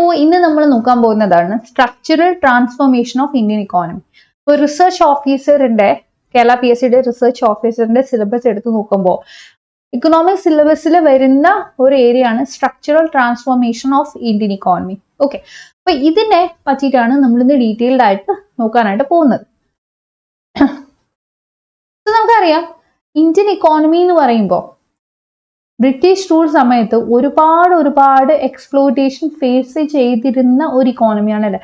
അപ്പോൾ ഇന്ന് നമ്മൾ നോക്കാൻ പോകുന്നതാണ് structural transformation of Indian economy. ഇപ്പോൾ റിസർച്ച് ഓഫീസറിന്റെ കേരള PSCയുടെ റിസർച്ച് ഓഫീസറിന്റെ സിലബസ് എടുത്ത് നോക്കുമ്പോൾ ഇക്കണോമിക് സിലബസിൽ വരുന്ന ഒരു ഏരിയ ആണ് structural transformation of Indian economy. Okay, അപ്പൊ ഇതിനെ പറ്റിയിട്ടാണ് നമ്മൾ ഇന്ന് ഡീറ്റെയിൽഡ് ആയിട്ട് നോക്കാനായിട്ട് പോകുന്നത്. നമുക്കറിയാം ഇന്ത്യൻ ഇക്കോണമി എന്ന് പറയുമ്പോൾ ബ്രിട്ടീഷ് റൂൾ സമയത്ത് ഒരുപാട് എക്സ്പ്ലോയിറ്റേഷൻ ഫേസ് ചെയ്തിരുന്ന ഒരു ഇക്കോണമിയാണ് അല്ലെ.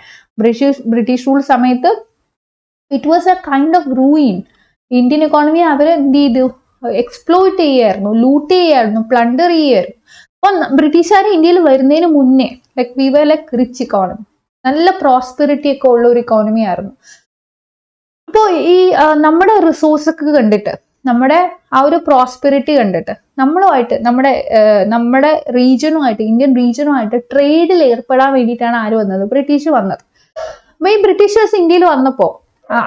ബ്രിട്ടീഷ് റൂൾ സമയത്ത് it was a kind of ruin. Indian economy അവർ എന്ത് ചെയ്തു, എക്സ്പ്ലോയിറ്റ് ചെയ്യായിരുന്നു, ലൂട്ട് ചെയ്യായിരുന്നു, പ്ലണ്ടർ ചെയ്യായിരുന്നു. അപ്പൊ ബ്രിട്ടീഷുകാർ ഇന്ത്യയിൽ വരുന്നതിന് മുന്നേ വി വർ റിച്ച് ഇക്കോണമി, നല്ല പ്രോസ്പെറിറ്റി ഒക്കെ ഉള്ള ഒരു ഇക്കോണമി ആയിരുന്നു. അപ്പോൾ ഈ നമ്മുടെ റിസോഴ്സൊക്കെ കണ്ടിട്ട്, നമ്മുടെ ആ ഒരു പ്രോസ്പെറിറ്റി കണ്ടിട്ട് നമ്മളുമായിട്ട് നമ്മുടെ റീജിയനുമായിട്ട്, ഇന്ത്യൻ റീജിയനുമായിട്ട് ട്രേഡിൽ ഏർപ്പെടാൻ വേണ്ടിയിട്ടാണ് ആര് വന്നത്, ബ്രിട്ടീഷ് വന്നത്. അപ്പൊ ഈ ബ്രിട്ടീഷേഴ്സ് ഇന്ത്യയിൽ വന്നപ്പോൾ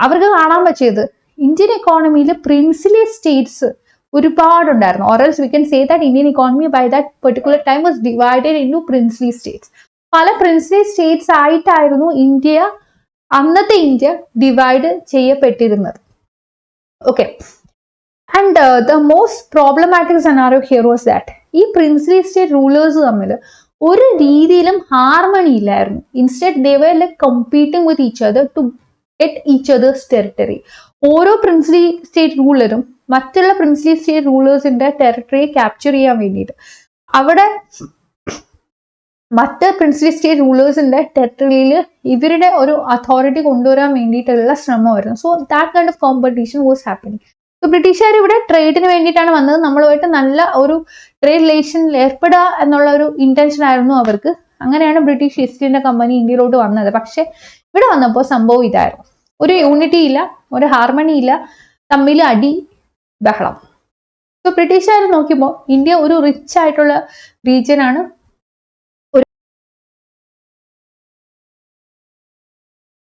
അവർക്ക് കാണാൻ പറ്റിയത് ഇന്ത്യൻ ഇക്കോണമിയിൽ പ്രിൻസിലി സ്റ്റേറ്റ്സ് ഒരുപാടുണ്ടായിരുന്നു. Or else we can say that Indian economy by that particular time was divided into princely states. പല പ്രിൻസിലി സ്റ്റേറ്റ്സ് ആയിട്ടായിരുന്നു അന്നത്തെ ഇന്ത്യ ഡിവൈഡ് ചെയ്യപ്പെട്ടിരുന്നത്. Okay, and the most problematic scenario here was that ഈ princely state rulers തമ്മിൽ ഒരു രീതിയിലും harmony ഇല്ലായിരുന്നു. Instead they were competing with each other to get each other's territory. ഓരോ പ്രിൻസിലി സ്റ്റേറ്റ് റൂളറും മറ്റുള്ള പ്രിൻസിലി സ്റ്റേറ്റ് റൂളേഴ്സിന്റെ ടെറിട്ടറി ക്യാപ്ചർ ചെയ്യാൻ വേണ്ടിയിട്ട് അവിടെ മറ്റ് പ്രിൻസിലി സ്റ്റേറ്റ് റൂളേഴ്സിന്റെ ടെറിട്ടറിയിൽ ഇവരുടെ ഒരു അതോറിറ്റി കൊണ്ടുവരാൻ വേണ്ടിയിട്ടുള്ള ശ്രമമായിരുന്നു. So that kind of competition was happening. So ബ്രിട്ടീഷുകാർ ഇവിടെ ട്രേഡിന് വേണ്ടിയിട്ടാണ് വന്നത്. നമ്മളുമായിട്ട് നല്ല ഒരു ട്രേഡ് റിലേഷനിൽ ഏർപ്പെടുക എന്നുള്ള ഒരു ഇന്റൻഷൻ ആയിരുന്നു അവർക്ക്. അങ്ങനെയാണ് ബ്രിട്ടീഷ് ഈസ്റ്റ് ഇന്ത്യ കമ്പനി ഇന്ത്യയിലോട്ട് വന്നത്. പക്ഷെ ഇവിടെ വന്നപ്പോൾ സംഭവം ഇതായിരുന്നു, ഒരു യൂണിറ്റി ഇല്ല, ഒരു ഹാർമണി ഇല്ല, തമ്മിൽ അടി ബഹളം. സോ ബ്രിട്ടീഷുകാർ നോക്കിയപ്പോൾ ഇന്ത്യ ഒരു റിച്ച് ആയിട്ടുള്ള റീജിയൻ ആണ്,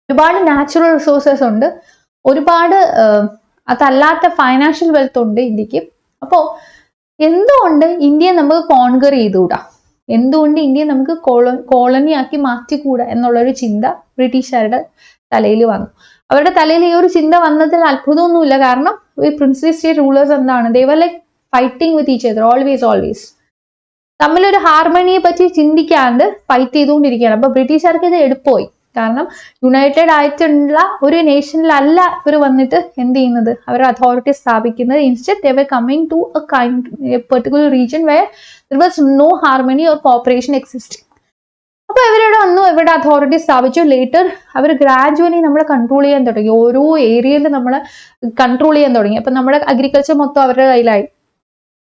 ഒരുപാട് നാച്ചുറൽ റിസോഴ്സസ് ഉണ്ട്, ഒരുപാട് അതല്ലാത്ത ഫൈനാൻഷ്യൽ വെൽത്ത് ഉണ്ട് ഇന്ത്യക്ക്. അപ്പോൾ എന്തുകൊണ്ട് ഇന്ത്യയെ നമുക്ക് കോൺകർ ചെയ്തുകൂടാ, എന്തുകൊണ്ട് ഇന്ത്യയെ നമുക്ക് കോളനി ആക്കി മാറ്റിക്കൂടാ എന്നുള്ളൊരു ചിന്ത ബ്രിട്ടീഷുകാരുടെ തലയിൽ വന്നു. അവരുടെ തലയിൽ ഈ ഒരു ചിന്ത വന്നതിൽ അത്ഭുതമൊന്നുമില്ല. കാരണം ഈ പ്രിൻസിലി സ്റ്റേറ്റ് റൂളേഴ്സ് എന്താണ്, they were fighting with each other always തമ്മിലൊരു ഹാർമണിയെ പറ്റി ചിന്തിക്കാണ്ട് ഫൈറ്റ് ചെയ്തുകൊണ്ടിരിക്കുകയാണ്. അപ്പൊ ബ്രിട്ടീഷുകാർക്ക് ഇത് എടുപ്പോയി. കാരണം യുണൈറ്റഡ് ആയിട്ടുള്ള ഒരു നേഷനിലല്ല ഇവർ വന്നിട്ട് എന്ത് ചെയ്യുന്നത്, അവരുടെ അതോറിറ്റി സ്ഥാപിക്കുന്നത്. Instead they were coming to a particular region where there was no harmony or cooperation existing. അപ്പൊ ഇവരുടെ വന്നു, ഇവരുടെ അതോറിറ്റി സ്ഥാപിച്ചു. ലേറ്റർ അവർ ഗ്രാജുവലി നമ്മളെ കൺട്രോൾ ചെയ്യാൻ തുടങ്ങി, ഓരോ ഏരിയയിൽ നമ്മളെ കൺട്രോൾ ചെയ്യാൻ തുടങ്ങി. അപ്പൊ നമ്മുടെ അഗ്രികൾച്ചർ മൊത്തം അവരുടെ കയ്യിലായി.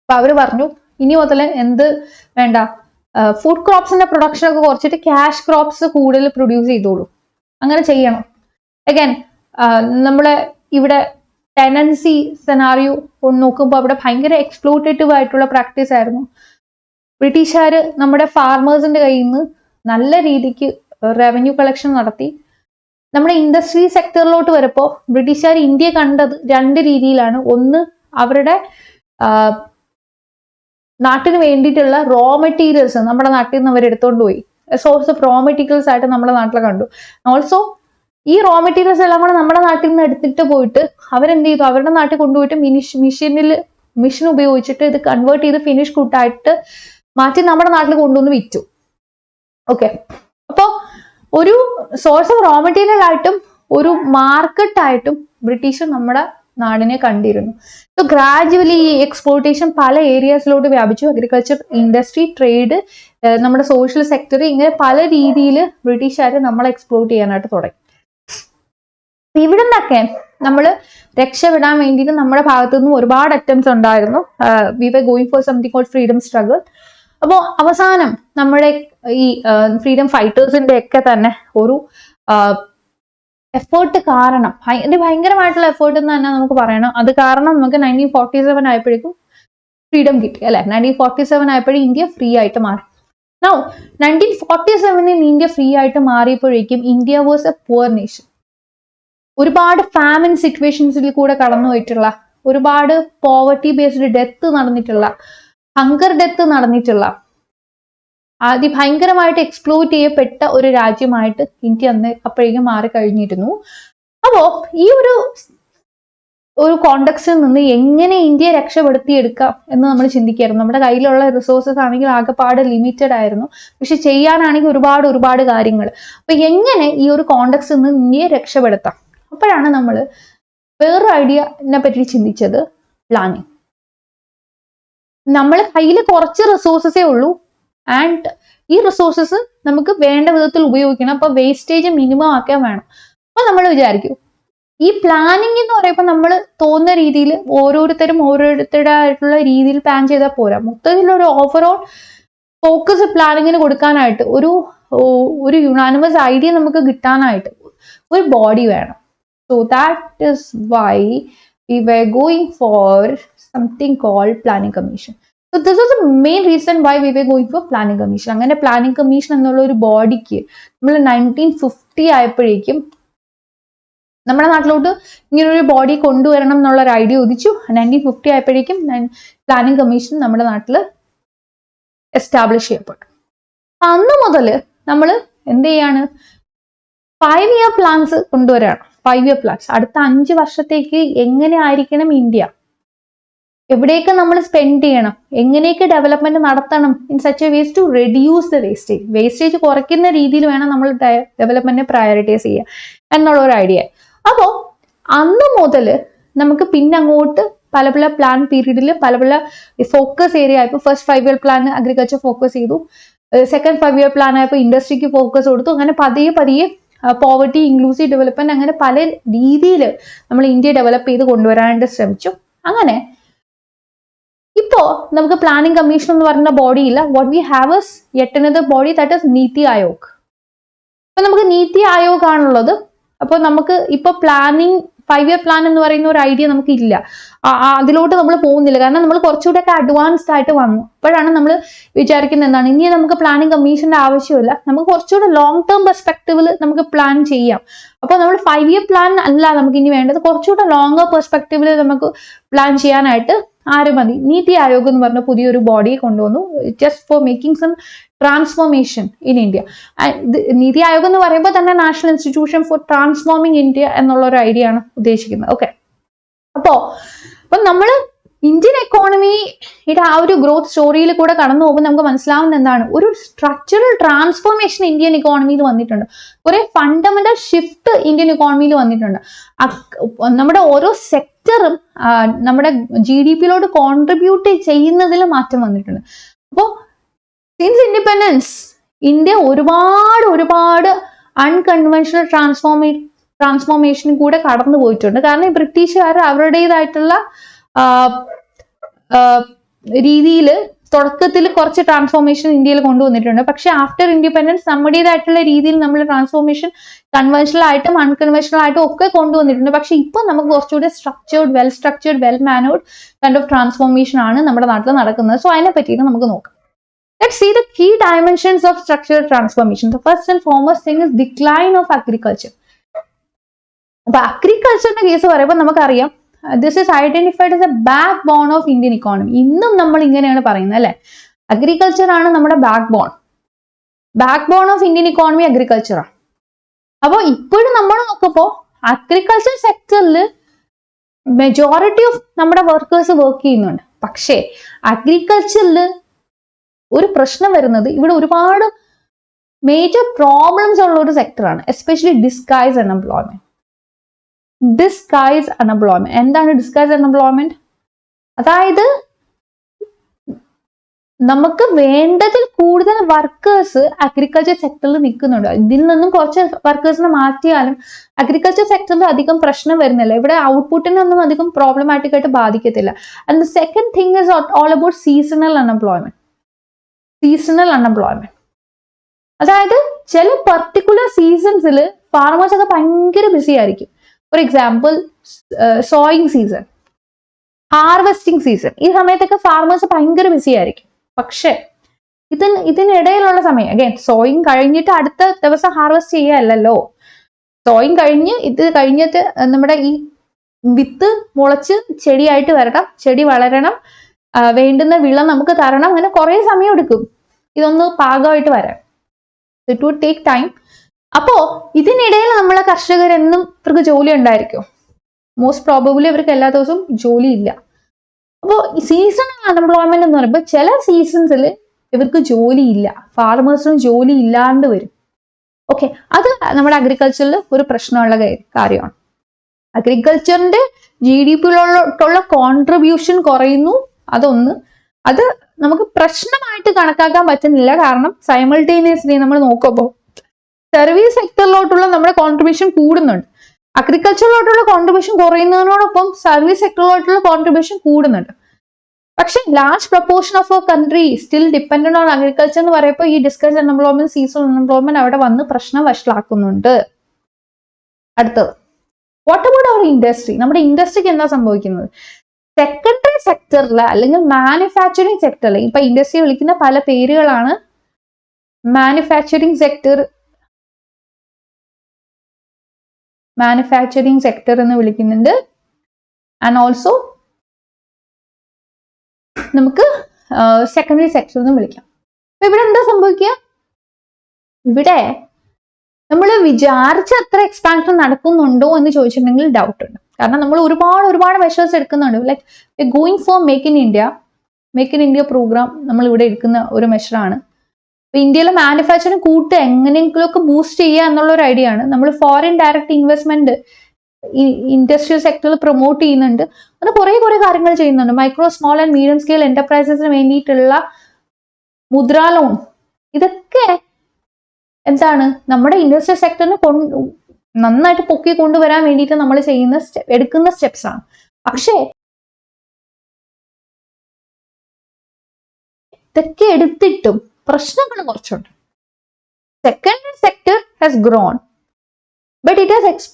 അപ്പൊ അവർ പറഞ്ഞു ഇനി മുതൽ എന്ത് വേണ്ട, ഫുഡ് ക്രോപ്സിന്റെ പ്രൊഡക്ഷൻ ഒക്കെ കുറച്ചിട്ട് ക്യാഷ് ക്രോപ്സ് കൂടുതൽ പ്രൊഡ്യൂസ് ചെയ്തോളൂ, അങ്ങനെ ചെയ്യണം. അഗൈൻ നമ്മളെ ഇവിടെ ടെനൻസി സെനാറിയോ നോക്കുമ്പോൾ അവിടെ ഭയങ്കര എക്സ്പ്ലോട്ടേറ്റീവ് ആയിട്ടുള്ള പ്രാക്ടീസ് ആയിരുന്നു. ബ്രിട്ടീഷുകാർ നമ്മുടെ ഫാർമേഴ്സിന്റെ കയ്യിൽ നിന്ന് നല്ല രീതിക്ക് റവന്യൂ കളക്ഷൻ നടത്തി. നമ്മുടെ ഇൻഡസ്ട്രി സെക്ടറിലോട്ട് വരുമ്പോൾ ബ്രിട്ടീഷുകാർ ഇന്ത്യ കണ്ടത് രണ്ട് രീതിയിലാണ്. ഒന്ന്, അവരുടെ നാട്ടിന് വേണ്ടിയിട്ടുള്ള റോ മെറ്റീരിയൽസ് നമ്മുടെ നാട്ടിൽ നിന്ന് അവർ എടുത്തുകൊണ്ട് പോയി, സോഴ്സ് ഓഫ് റോ മെറ്റീരിയൽസ് ആയിട്ട് നമ്മുടെ നാട്ടിൽ കണ്ടു. ഓൾസോ ഈ റോ മെറ്റീരിയൽസ് എല്ലാം കൂടെ നമ്മുടെ നാട്ടിൽ നിന്ന് എടുത്തിട്ട് പോയിട്ട് അവരെന്ത് ചെയ്തു, അവരുടെ നാട്ടിൽ കൊണ്ടുപോയിട്ട് മിഷൻ ഉപയോഗിച്ചിട്ട് ഇത് കൺവേർട്ട് ചെയ്ത് ഫിനിഷ് ഗുഡായിട്ട് മാറ്റി നമ്മുടെ നാട്ടിൽ കൊണ്ടുവന്ന് വിറ്റു. ഓക്കെ, അപ്പോൾ ഒരു സോഴ്സ് ഓഫ് റോ മെറ്റീരിയൽ ആയിട്ടും ഒരു മാർക്കറ്റായിട്ടും ബ്രിട്ടീഷ് നമ്മുടെ നാടിനെ കണ്ടിരുന്നു. സോ ഗ്രാജുവലി ഈ എക്സ്പ്ലോർട്ടേഷൻ പല ഏരിയാസിലോട്ട് വ്യാപിച്ചു. അഗ്രികൾച്ചർ, ഇൻഡസ്ട്രി, ട്രേഡ്, നമ്മുടെ സോഷ്യൽ സെക്ടർ, ഇങ്ങനെ പല രീതിയിൽ ബ്രിട്ടീഷുകാർ നമ്മളെ എക്സ്പ്ലോർട്ട് ചെയ്യാനായിട്ട് തുടങ്ങി. ഇവിടെ നിന്നൊക്കെ നമ്മൾ രക്ഷപ്പെടാൻ വേണ്ടിയിട്ട് നമ്മുടെ ഭാഗത്തു നിന്നും ഒരുപാട് അറ്റംപ്റ്റ്സ് ഉണ്ടായിരുന്നു. We were going for something called freedom struggle. അപ്പോൾ അവസാനം നമ്മുടെ ഈ ഫ്രീഡം ഫൈറ്റേഴ്സിന്റെ ഒക്കെ തന്നെ ഒരു എഫേർട്ട് കാരണം, ഭയങ്കരമായിട്ടുള്ള എഫേർട്ട് എന്ന് തന്നെ നമുക്ക് പറയണം. അത് കാരണം നമുക്ക് 1947 ആയപ്പോഴേക്കും ഫ്രീഡം കിട്ടി അല്ലെ. 1947 ആയപ്പോഴും ഇന്ത്യ ഫ്രീ ആയിട്ട് മാറി. നൗ 1947 ഇന്ത്യ ഫ്രീ ആയിട്ട് മാറിയപ്പോഴേക്കും India was a poor nation. ഒരുപാട് ഫാമിൻ സിറ്റുവേഷൻസിൽ കൂടെ കടന്നു പോയിട്ടുള്ള, ഒരുപാട് പോവർട്ടി ബേസ്ഡ് ഡെത്ത് നടന്നിട്ടുള്ള, ഹങ്കർ ഡെത്ത് നടന്നിട്ടുള്ള, അതിഭയങ്കരമായിട്ട് എക്സ്പ്ലോയിറ്റ് ചെയ്യപ്പെട്ട ഒരു രാജ്യമായിട്ട് ഇന്ത്യ അപ്പോഴേക്കും മാറിക്കഴിഞ്ഞിരുന്നു. അപ്പോൾ ഈ ഒരു കോണ്ടെക്സ്റ്റിൽ നിന്ന് എങ്ങനെ ഇന്ത്യയെ രക്ഷപ്പെടുത്തിയെടുക്കാം എന്ന് നമ്മൾ ചിന്തിക്കായിരുന്നു. നമ്മുടെ കയ്യിലുള്ള റിസോഴ്സസ് ആണെങ്കിൽ ആകെപ്പാട് ലിമിറ്റഡ് ആയിരുന്നു, പക്ഷെ ചെയ്യാനാണെങ്കിൽ ഒരുപാട് കാര്യങ്ങൾ. അപ്പൊ എങ്ങനെ ഈ ഒരു കോണ്ടെക്സ്റ്റിൽ നിന്ന് ഇന്ത്യയെ രക്ഷപ്പെടുത്താം? അപ്പോഴാണ് നമ്മൾ വേറൊരു ഐഡിയനെ പറ്റി ചിന്തിച്ചത്, പ്ലാനിങ്. നമ്മൾ കയ്യിൽ കുറച്ച് റിസോഴ്സസേ ഉള്ളൂ, ആൻഡ് ഈ റിസോഴ്സസ് നമുക്ക് വേണ്ട വിധത്തിൽ ഉപയോഗിക്കണം. അപ്പൊ വേസ്റ്റേജ് മിനിമം ആക്കാൻ വേണം. അപ്പൊ നമ്മൾ വിചാരിക്കും ഈ പ്ലാനിങ് എന്ന് പറയുമ്പോൾ നമ്മൾ തോന്നുന്ന രീതിയിൽ ഓരോരുത്തരുടേതായിട്ടുള്ള രീതിയിൽ പ്ലാൻ ചെയ്താൽ പോരാ. മൊത്തത്തിലൊരു ഓവറോൾ ഫോക്കസ് പ്ലാനിങ്ങിന് കൊടുക്കാനായിട്ട് ഒരു യുണാനിമസ് ഐഡിയ നമുക്ക് കിട്ടാനായിട്ട് ഒരു ബോഡി വേണം. So that is why we were going for something called planning commission. So this was the main reason why we were going for planning commission. അങ്ങനെ പ്ലാനിങ് കമ്മീഷൻ എന്നുള്ള ഒരു ബോഡിക്ക് നമ്മൾ 1950 ആയപ്പോഴേക്കും നമ്മുടെ നാട്ടിലോട്ട് ഇങ്ങനൊരു ബോഡി കൊണ്ടുവരണം എന്നുള്ള ഒരു ഐഡിയ ഉദിച്ചു. 1950 ആയപ്പോഴേക്കും പ്ലാനിങ് കമ്മീഷൻ നമ്മുടെ നാട്ടിൽ എസ്റ്റാബ്ലിഷ് ചെയ്യപ്പെട്ടു. അന്ന് മുതൽ നമ്മൾ എന്ത് ചെയ്യാണ്, 5 year പ്ലാൻസ് കൊണ്ടുവരാണ്. 5 year പ്ലാൻസ്, അടുത്ത 5 വർഷത്തേക്ക് എങ്ങനെ ആയിരിക്കണം ഇന്ത്യ, എവിടെയൊക്കെ നമ്മൾ സ്പെൻഡ് ചെയ്യണം, എങ്ങനെയൊക്കെ ഡെവലപ്മെന്റ് നടത്തണം in such a ways to reduce the wastage കുറയ്ക്കുന്ന രീതിയിൽ വേണം നമ്മൾ ഡെവലപ്മെന്റിനെ പ്രയോറിറ്റൈസ് ചെയ്യുക എന്നുള്ള ഒരു ഐഡിയ. അപ്പോൾ അന്ന് മുതൽ നമുക്ക് പിന്നെ അങ്ങോട്ട് പല പ്ലാൻ പീരീഡിൽ പല ഫോക്കസ് ഏരിയ ആയപ്പോൾ first 5 year plan agriculture focus ചെയ്തു, സെക്കൻഡ് 5 year പ്ലാൻ ആയപ്പോൾ ഇൻഡസ്ട്രിക്ക് ഫോക്കസ് കൊടുത്തു. അങ്ങനെ പതിയെ പോവർട്ടി, ഇൻക്ലൂസീവ് ഡെവലപ്മെന്റ്, അങ്ങനെ പല രീതിയിൽ നമ്മൾ ഇന്ത്യ ഡെവലപ്പ് ചെയ്ത് കൊണ്ടുവരാനായിട്ട് ശ്രമിച്ചു. അങ്ങനെ ഇപ്പോ നമുക്ക് പ്ലാനിങ് കമ്മീഷൻ എന്ന് പറയുന്ന ബോഡി ഇല്ല. What we have is yet another body, that is NITI Aayog. അപ്പൊ നമുക്ക് നീതി ആയോഗ് ആണുള്ളത്. അപ്പോൾ നമുക്ക് ഇപ്പൊ പ്ലാനിങ് 5 year പ്ലാൻ എന്ന് പറയുന്ന ഒരു ഐഡിയ നമുക്ക് ഇല്ല, അതിലോട്ട് നമ്മൾ പോകുന്നില്ല. കാരണം നമ്മൾ കുറച്ചുകൂടെ ഒക്കെ അഡ്വാൻസ്ഡ് ആയിട്ട് വന്നു. അപ്പോഴാണ് നമ്മൾ വിചാരിക്കുന്നത് എന്താണ്, ഇനി നമുക്ക് പ്ലാനിങ് കമ്മീഷന്റെ ആവശ്യമില്ല, നമുക്ക് കുറച്ചുകൂടെ ലോങ് ടേം പെർസ്പെക്റ്റീവിൽ നമുക്ക് പ്ലാൻ ചെയ്യാം. അപ്പോൾ നമ്മൾ 5 year പ്ലാൻ അല്ല നമുക്ക് ഇനി വേണ്ടത്, കുറച്ചുകൂടെ ലോങ്ങർ പെർസ്പെക്റ്റീവിൽ നമുക്ക് പ്ലാൻ ചെയ്യാനായിട്ട് മതി. നീതി ആയോഗ് എന്ന് പറഞ്ഞ പുതിയൊരു ബോഡിയെ കൊണ്ടുവന്നു, just for making some transformation in India. Niti Aayog എന്ന് പറയുമ്പോൾ തന്നെ national institution for transforming India എന്നുള്ള ഒരു ഐഡിയ ആണ് ഉദ്ദേശിക്കുന്നത്. ഓക്കെ, അപ്പൊ നമ്മൾ ഇന്ത്യൻ എക്കോണമിയുടെ ആ ഒരു ഗ്രോത്ത് സ്റ്റോറിയിൽ കൂടെ കടന്നു പോകുമ്പോൾ നമുക്ക് മനസ്സിലാവുന്ന എന്താണ്, ഒരു സ്ട്രക്ചറൽ ട്രാൻസ്ഫോർമേഷൻ ഇന്ത്യൻ ഇക്കോണമിയിൽ വന്നിട്ടുണ്ട്. കുറെ ഫണ്ടമെന്റൽ ഷിഫ്റ്റ് ഇന്ത്യൻ ഇക്കോണമിയിൽ വന്നിട്ടുണ്ട്. നമ്മുടെ ഓരോ സെക്ടറും നമ്മുടെ GDP-യിലോട്ട് കോൺട്രിബ്യൂട്ട് ചെയ്യുന്നതിൽ മാറ്റം വന്നിട്ടുണ്ട്. അപ്പോൾ സിൻസ് ഇൻഡിപെൻഡൻസ് ഇന്ത്യ ഒരുപാട് അൺകൺവെൻഷണൽ ട്രാൻസ്ഫോർമേഷൻ കൂടെ കടന്നു പോയിട്ടുണ്ട്. കാരണം ഈ ബ്രിട്ടീഷുകാർ അവരുടേതായിട്ടുള്ള രീതിയിൽ തുടക്കത്തിൽ കുറച്ച് ട്രാൻസ്ഫോർമേഷൻ ഇന്ത്യയിൽ കൊണ്ടുവന്നിട്ടുണ്ട്. പക്ഷെ ആഫ്റ്റർ ഇൻഡിപെൻഡൻസ് നമ്മുടേതായിട്ടുള്ള രീതിയിൽ നമ്മൾ ട്രാൻസ്ഫോർമേഷൻ കൺവെൻഷണൽ ആയിട്ടും അൺകൺവെൻഷണൽ ആയിട്ടും ഒക്കെ കൊണ്ടുവന്നിട്ടുണ്ട്. പക്ഷെ ഇപ്പൊ നമുക്ക് കുറച്ചുകൂടി well structured well mannered kind of transformation ആണ് നമ്മുടെ നാട്ടിൽ നടക്കുന്നത്. സോ അതിനെ പറ്റിയിട്ട് നമുക്ക് നോക്കാം. Let's see the key dimensions of structural transformation. The first and foremost thing is decline of agriculture. അപ്പൊ അഗ്രികൾച്ചറിന്റെ കേസ് പറയുമ്പോൾ നമുക്കറിയാം, this is identified as a backbone of Indian economy. ഇന്നും നമ്മൾ ഇങ്ങനെയാണ് പറയുന്നത് അല്ലെ, അഗ്രികൾച്ചർ ആണ് നമ്മുടെ ബാക്ക്ബോൺ ഓഫ് ഇന്ത്യൻ ഇക്കോണമി അഗ്രികൾച്ചറാണ്. അപ്പോൾ ഇപ്പോഴും നമ്മൾ നോക്കുമ്പോൾ അഗ്രികൾച്ചർ സെക്ടറിൽ മെജോറിറ്റി ഓഫ് നമ്മുടെ വർക്കേഴ്സ് വർക്ക് ചെയ്യുന്നുണ്ട്. പക്ഷേ അഗ്രികൾച്ചറിൽ ഒരു പ്രശ്നം വരുന്നത്, ഇവിടെ ഒരുപാട് മേജർ പ്രോബ്ലംസ് ഉള്ള ഒരു സെക്ടറാണ്, എസ്പെഷ്യലി ഡിസ്ഗൈസ് അൺഎംപ്ലോയ്മെന്റ്. എന്താണ് ഡിസ്ഗൈസ് അൺഎംപ്ലോയ്മെന്റ്? അതായത് നമുക്ക് വേണ്ടതിൽ കൂടുതൽ വർക്കേഴ്സ് അഗ്രികൾച്ചർ സെക്ടറിൽ നിൽക്കുന്നുണ്ട്. ഇതിൽ നിന്നും കുറച്ച് വർക്കേഴ്സിനെ മാറ്റിയാലും അഗ്രികൾച്ചർ സെക്ടറിൽ അധികം പ്രശ്നം വരുന്നില്ല. ഇവിടെ ഔട്ട്പുട്ടിനൊന്നും അധികം പ്രോബ്ലമാറ്റിക് ആയിട്ട് ബാധിക്കത്തില്ല. And the second thing is all about seasonal unemployment. അതായത് ചില പർട്ടിക്കുലർ സീസൺസിൽ ഫാർമേഴ്സ് ഒക്കെ ഭയങ്കര ബിസി ആയിരിക്കും. For example sowing season, harvesting season, ഈ സമയത്തൊക്കെ ഫാർമേഴ്സ് ഭയങ്കര ബിസി ആയിരിക്കും. പക്ഷെ ഇതിനിടയിലുള്ള സമയം, അഗൈൻ സോയിങ് കഴിഞ്ഞിട്ട് അടുത്ത ദിവസം ഹാർവെസ്റ്റ് ചെയ്യാനല്ലോ, സോയിങ് കഴിഞ്ഞിട്ട് നമ്മുടെ ഈ വിത്ത് മുളച്ച് ചെടിയായിട്ട് വരണം, ചെടി വളരണം, വേണ്ടുന്ന വിള നമുക്ക് തരണം, അങ്ങനെ കുറെ സമയം എടുക്കും. ഇതൊന്ന് പാകമായിട്ട് വരാൻ. It would take time. അപ്പോ ഇതിനിടയിൽ നമ്മളെ കർഷകരെന്നും ഇവർക്ക് ജോലി ഉണ്ടായിരിക്കും? മോസ്റ്റ് പ്രോബബിളി ഇവർക്ക് എല്ലാ ദിവസവും ജോലി ഇല്ല. അപ്പോൾ സീസണൽ അൺഎംപ്ലോയ്മെന്റ് എന്ന് പറയുമ്പോൾ ചില സീസൺസിൽ ഇവർക്ക് ജോലി ഇല്ല, ഫാർമേഴ്സിനും ജോലി ഇല്ലാണ്ട് വരും. ഓക്കെ, അത് നമ്മുടെ അഗ്രികൾച്ചറിൽ ഒരു പ്രശ്നമുള്ള കാര്യമാണ്. അഗ്രികൾച്ചറിന്റെ GDP-യിലോട്ടുള്ള കോൺട്രിബ്യൂഷൻ കുറയുന്നു. അതൊന്ന്, അത് നമുക്ക് പ്രശ്നമായിട്ട് കണക്കാക്കാൻ പറ്റുന്നില്ല. കാരണം സൈമൾട്ടേനിയസ്ലി നമ്മൾ നോക്കുമ്പോൾ സർവീസ് സെക്ടറിലോട്ടുള്ള നമ്മുടെ കോൺട്രിബ്യൂഷൻ കൂടുന്നുണ്ട്. അഗ്രികൾച്ചറിലോട്ടുള്ള കോൺട്രിബ്യൂഷൻ കുറയുന്നതിനോടൊപ്പം സർവീസ് സെക്ടറിലോട്ടുള്ള കോൺട്രിബ്യൂഷൻ കൂടുന്നുണ്ട്. പക്ഷെ large proportion of A country still dependent on agriculture എന്ന് പറയുമ്പോൾ ഈ ഡിസ്കസ് അൺഎംപ്ലോയ്മെന്റ്, സീസണൽ അൺഎംപ്ലോയ്മെന്റ് അവിടെ വന്ന് പ്രശ്നം വഷളാക്കുന്നുണ്ട്. അടുത്തത്, വാട്ട് അബൌട്ട് അവർ ഇൻഡസ്ട്രി? നമ്മുടെ ഇൻഡസ്ട്രിക്ക് എന്താ സംഭവിക്കുന്നത്? സെക്കൻഡറി സെക്ടറിൽ അല്ലെങ്കിൽ മാനുഫാക്ചറിങ് സെക്ടറിൽ, ഇപ്പൊ ഇൻഡസ്ട്രി വിളിക്കുന്ന പല പേരുകളാണ്. മാനുഫാക്ചറിങ് സെക്ടർ എന്ന് വിളിക്കുന്നുണ്ട്. ആൻഡ് ഓൾസോ നമുക്ക് സെക്കൻഡറി സെക്ടർ എന്ന് വിളിക്കാം. അപ്പൊ ഇവിടെ എന്താ സംഭവിക്കുക? ഇവിടെ നമ്മൾ വിചാരിച്ച അത്ര എക്സ്പാൻഷൻ നടക്കുന്നുണ്ടോ എന്ന് ചോദിച്ചിട്ടുണ്ടെങ്കിൽ ഡൗട്ട് ഉണ്ട്. കാരണം നമ്മൾ ഒരുപാട് മെഷേഴ്സ് എടുക്കുന്നുണ്ട്. Like going for make in India programme നമ്മൾ ഇവിടെ എടുക്കുന്ന ഒരു മെഷറാണ്. ഇപ്പൊ ഇന്ത്യയിലെ മാനുഫാക്ചറിങ് കൂട്ട് എങ്ങനെയെങ്കിലുമൊക്കെ ബൂസ്റ്റ് ചെയ്യുക എന്നുള്ള ഒരു ഐഡിയ ആണ്. നമ്മൾ ഫോറിൻ ഡയറക്റ്റ് ഇൻവെസ്റ്റ്മെന്റ് ഇൻഡസ്ട്രിയൽ സെക്ടറിൽ പ്രൊമോട്ട് ചെയ്യുന്നുണ്ട്. അത് കുറെ കാര്യങ്ങൾ ചെയ്യുന്നുണ്ട്. Micro, small and medium scale എന്റർപ്രൈസസിന് വേണ്ടിയിട്ടുള്ള മുദ്രാ ലോൺ, ഇതൊക്കെ എന്താണ് നമ്മുടെ ഇൻഡസ്ട്രിയൽ സെക്ടറിന് നന്നായിട്ട് പൊക്കി കൊണ്ടുവരാൻ വേണ്ടിയിട്ട് നമ്മൾ എടുക്കുന്ന സ്റ്റെപ്സ് ആണ്. പക്ഷേ ഇതൊക്കെ എടുത്തിട്ടും പ്രശ്നങ്ങൾ കുറച്ചുണ്ട്. Secondary sector has grown, but it has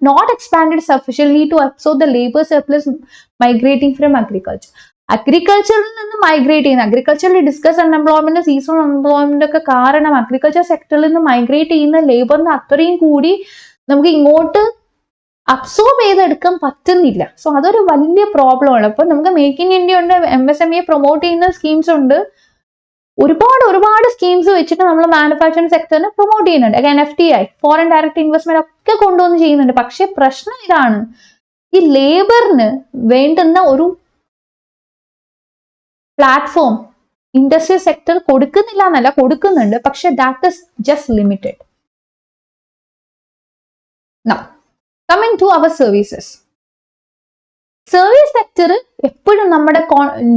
not expanded sufficiently to absorb the labor surplus migrating from agriculture. അഗ്രികൾച്ചറിൽ നിന്ന് മൈഗ്രേറ്റ് ചെയ്യുന്ന, അഗ്രികൾച്ചറിൽ ഡിസ്കസ് അൺഎംപ്ലോയ്മെന്റ്, സീസണൽ അൺഎംപ്ലോയ്മെന്റ് ഒക്കെ കാരണം അഗ്രികൾച്ചർ സെക്ടറിൽ നിന്ന് മൈഗ്രേറ്റ് ചെയ്യുന്ന ലേബറിന് അത്രയും കൂടി നമുക്ക് ഇങ്ങോട്ട് അബ്സോർബ് ചെയ്തെടുക്കാൻ പറ്റുന്നില്ല. സോ അതൊരു വലിയ പ്രോബ്ലമാണ്. അപ്പൊ നമുക്ക് മേക്ക് ഇൻ ഇന്ത്യ ഉണ്ട്, MSME പ്രൊമോട്ട് ചെയ്യുന്ന സ്കീംസ് ഉണ്ട്, ഒരുപാട് സ്കീംസ് വെച്ചിട്ട് നമ്മൾ മാനുഫാക്ചറിങ് സെക്ടറിനെ പ്രൊമോട്ട് ചെയ്യുന്നുണ്ട്. Again FDI, foreign direct investment ഒക്കെ കൊണ്ടുവന്ന് ചെയ്യുന്നുണ്ട്. പക്ഷെ പ്രശ്നം ഇതാണ്, ഈ ലേബറിന് വേണ്ടുന്ന ഒരു പ്ലാറ്റ്ഫോം ഇൻഡസ്ട്രിയൽ സെക്ടർ കൊടുക്കുന്നില്ല എന്നല്ല, കൊടുക്കുന്നുണ്ട്. പക്ഷെ that is just limited. Now, coming to our services. Service sector എപ്പോഴും നമ്മുടെ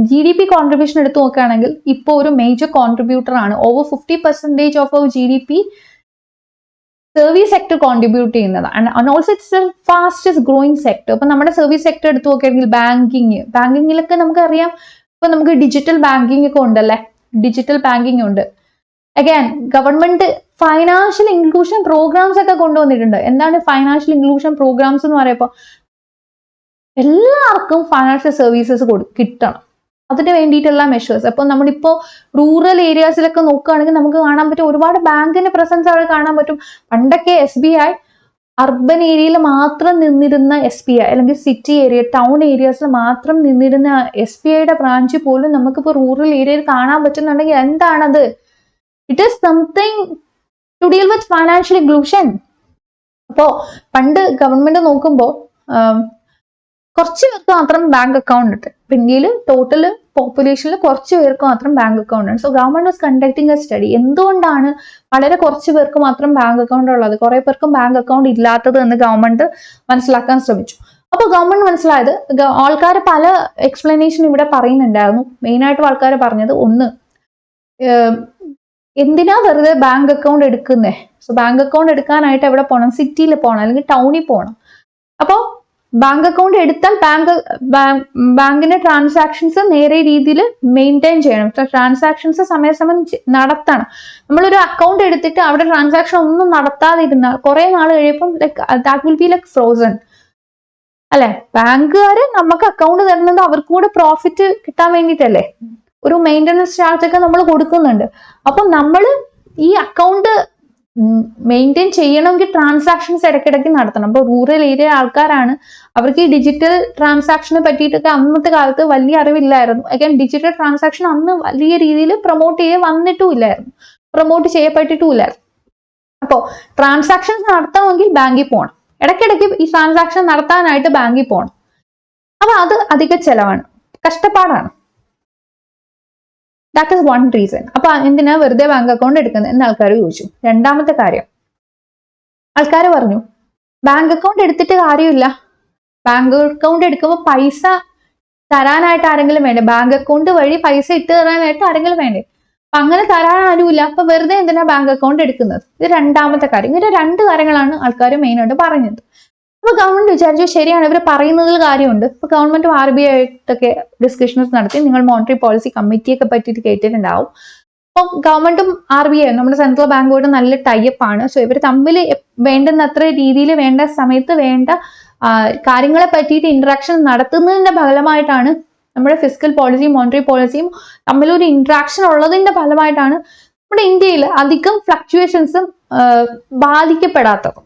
GDP കോൺട്രിബ്യൂഷൻ എടുത്തു നോക്കുകയാണെങ്കിൽ ഇപ്പോൾ ഒരു മേജർ കോൺട്രിബ്യൂട്ടർ ആണ്. Over 50% of our GDP service sector contribute ചെയ്യുന്നതാണ്. And also it's the fastest growing sector. ഇപ്പൊ നമ്മുടെ സർവീസ് സെക്ടർ എടുത്തു നോക്കുകയാണെങ്കിൽ ബാങ്കിങ്ങിലൊക്കെ നമുക്കറിയാം, ഇപ്പൊ നമുക്ക് ഡിജിറ്റൽ ബാങ്കിങ് ഒക്കെ ഉണ്ടല്ലേ, ഡിജിറ്റൽ ബാങ്കിങ് ഉണ്ട്. Again government financial inclusion programmes ഒക്കെ കൊണ്ടുവന്നിട്ടുണ്ട്. എന്താണ് ഫൈനാൻഷ്യൽ ഇൻക്ലൂഷൻ പ്രോഗ്രാംസ് എന്ന് പറയുമ്പോൾ? എല്ലാവർക്കും ഫൈനാൻഷ്യൽ സർവീസസ് കിട്ടണം, അതിന് വേണ്ടിയിട്ടുള്ള മെഷേഴ്സ്. അപ്പോൾ നമ്മളിപ്പോൾ റൂറൽ ഏരിയാസിലൊക്കെ നോക്കുകയാണെങ്കിൽ നമുക്ക് കാണാൻ പറ്റും, ഒരുപാട് ബാങ്കിന്റെ പ്രസൻസ് അവിടെ കാണാൻ പറ്റും. പണ്ടൊക്കെ SBI അർബൻ ഏരിയയിൽ മാത്രം നിന്നിരുന്ന SBI, അല്ലെങ്കിൽ സിറ്റി ഏരിയ, ടൗൺ ഏരിയാസിൽ മാത്രം നിന്നിരുന്ന SBIയുടെ ബ്രാഞ്ച് പോലും നമുക്കിപ്പോൾ റൂറൽ ഏരിയയിൽ കാണാൻ പറ്റുന്നുണ്ടെങ്കിൽ എന്താണത്? It is something to deal with financial inclusion. അപ്പോൾ പണ്ട് ഗവൺമെന്റ് നോക്കുമ്പോൾ കുറച്ച് പേർക്ക് മാത്രം ബാങ്ക് അക്കൗണ്ട് ഉണ്ട്. ഇന്ത്യയിൽ ടോട്ടൽ പോപ്പുലേഷനിൽ കുറച്ച് പേർക്ക് മാത്രം ബാങ്ക് അക്കൗണ്ട് ഉണ്ട്. So government was conducting A study, എന്തുകൊണ്ടാണ് വളരെ കുറച്ച് പേർക്ക് മാത്രം ബാങ്ക് അക്കൗണ്ട് ഉള്ളത്, കുറെ പേർക്കും ബാങ്ക് അക്കൗണ്ട് ഇല്ലാത്തത് എന്ന് ഗവൺമെന്റ് മനസ്സിലാക്കാൻ ശ്രമിച്ചു. അപ്പോൾ ഗവൺമെന്റ് മനസ്സിലായത്, ആൾക്കാർ പല എക്സ്പ്ലനേഷൻ ഇവിടെ പറയുന്നുണ്ടായിരുന്നു. മെയിനായിട്ടും ആൾക്കാർ പറഞ്ഞത്, ഒന്ന്, എന്തിനാ വെറുതെ ബാങ്ക് അക്കൗണ്ട് എടുക്കുന്നേ? സോ ബാങ്ക് അക്കൗണ്ട് എടുക്കാനായിട്ട് എവിടെ പോകണം? സിറ്റിയിൽ പോകണം, അല്ലെങ്കിൽ ടൗണിൽ പോകണം. അപ്പോൾ ബാങ്ക് അക്കൗണ്ട് എടുത്താൽ ബാങ്കിന്റെ ട്രാൻസാക്ഷൻസ് നേരെ രീതിയിൽ മെയിൻറ്റെയിൻ ചെയ്യണം. ട്രാൻസാക്ഷൻസ് സമയാസമയം നടത്തണം. നമ്മളൊരു അക്കൗണ്ട് എടുത്തിട്ട് അവിടെ ട്രാൻസാക്ഷൻ ഒന്നും നടത്താതിരുന്നാൽ കുറെ നാൾ കഴിയുമ്പം that will be like frozen അല്ലെ. ബാങ്കുകാര് നമുക്ക് അക്കൗണ്ട് തരുന്നത് അവർക്ക് കൂടെ പ്രോഫിറ്റ് കിട്ടാൻ വേണ്ടിയിട്ടല്ലേ, ഒരു മെയിൻ്റനൻസ് ചാർജ് ഒക്കെ നമ്മൾ കൊടുക്കുന്നുണ്ട്. അപ്പം നമ്മൾ ഈ അക്കൗണ്ട് മെയിൻറ്റെയിൻ ചെയ്യണമെങ്കിൽ ട്രാൻസാക്ഷൻസ് ഇടയ്ക്കിടയ്ക്ക് നടത്തണം. അപ്പോൾ റൂറൽ ഏരിയ ആൾക്കാരാണ്, അവർക്ക് ഈ ഡിജിറ്റൽ ട്രാൻസാക്ഷനെ പറ്റിയിട്ടൊക്കെ അന്നത്തെ കാലത്ത് വലിയ അറിവില്ലായിരുന്നു. അഗൈൻ ഡിജിറ്റൽ ട്രാൻസാക്ഷൻ അന്ന് വലിയ രീതിയിൽ പ്രൊമോട്ട് ചെയ്യപ്പെട്ടിട്ടുമില്ലായിരുന്നു. അപ്പോൾ ട്രാൻസാക്ഷൻസ് നടത്തണമെങ്കിൽ ബാങ്കിൽ പോകണം, ഇടയ്ക്കിടയ്ക്ക് ഈ ട്രാൻസാക്ഷൻ നടത്താനായിട്ട് ബാങ്കിൽ പോകണം. അപ്പൊ അത് അധിക ചെലവാണ്, കഷ്ടപ്പാടാണ്. That is one reason. അപ്പൊ എന്തിനാ വെറുതെ ബാങ്ക് അക്കൗണ്ട് എടുക്കുന്നത് എന്ന് ആൾക്കാർ ചോദിച്ചു. രണ്ടാമത്തെ കാര്യം, ആൾക്കാർ പറഞ്ഞു ബാങ്ക് അക്കൗണ്ട് എടുത്തിട്ട് കാര്യമില്ല, ബാങ്ക് അക്കൗണ്ട് എടുക്കുമ്പോൾ പൈസ തരാനായിട്ട് ആരെങ്കിലും വേണ്ടേ, ബാങ്ക് അക്കൗണ്ട് വഴി പൈസ ഇട്ട് തരാനായിട്ട് ആരെങ്കിലും വേണ്ടേ, അപ്പൊ അങ്ങനെ തരാൻ ആരുമില്ല, അപ്പൊ വെറുതെ എന്തിനാ ബാങ്ക് അക്കൗണ്ട് എടുക്കുന്നത്. ഇത് രണ്ടാമത്തെ കാര്യം. ഇങ്ങനെ രണ്ട് കാര്യങ്ങളാണ് ആൾക്കാർ മെയിനായിട്ട് പറഞ്ഞത്. അപ്പൊ ഗവൺമെന്റ് വിചാരിച്ചു ശരിയാണ്, ഇവർ പറയുന്നതിൽ കാര്യമുണ്ട്. ഇപ്പൊ ഗവൺമെന്റ് RBI ആയിട്ടൊക്കെ ഡിസ്കഷൻസ് നടത്തി, നിങ്ങൾ മോണിറ്ററി പോളിസി കമ്മിറ്റിയൊക്കെ പറ്റിയിട്ട് കേട്ടിട്ടുണ്ടാവും. അപ്പൊ ഗവൺമെന്റും RBI നമ്മുടെ സെൻട്രൽ ബാങ്കുമായിട്ട് നല്ല ടൈപ്പ് ആണ്. സോ ഇവർ തമ്മിൽ വേണ്ടുന്നത്ര രീതിയിൽ വേണ്ട സമയത്ത് വേണ്ട കാര്യങ്ങളെ പറ്റിയിട്ട് ഇന്ററാക്ഷൻ നടത്തുന്നതിന്റെ ഫലമായിട്ടാണ് നമ്മുടെ ഫിസിക്കൽ പോളിസിയും മോണിറ്ററി പോളിസിയും തമ്മിലൊരു ഇന്ററാക്ഷൻ ഉള്ളതിന്റെ ഫലമായിട്ടാണ് നമ്മുടെ ഇന്ത്യയിൽ അധികം ഫ്ലക്ച്വേഷൻസും ബാധിക്കപ്പെടാത്തത്.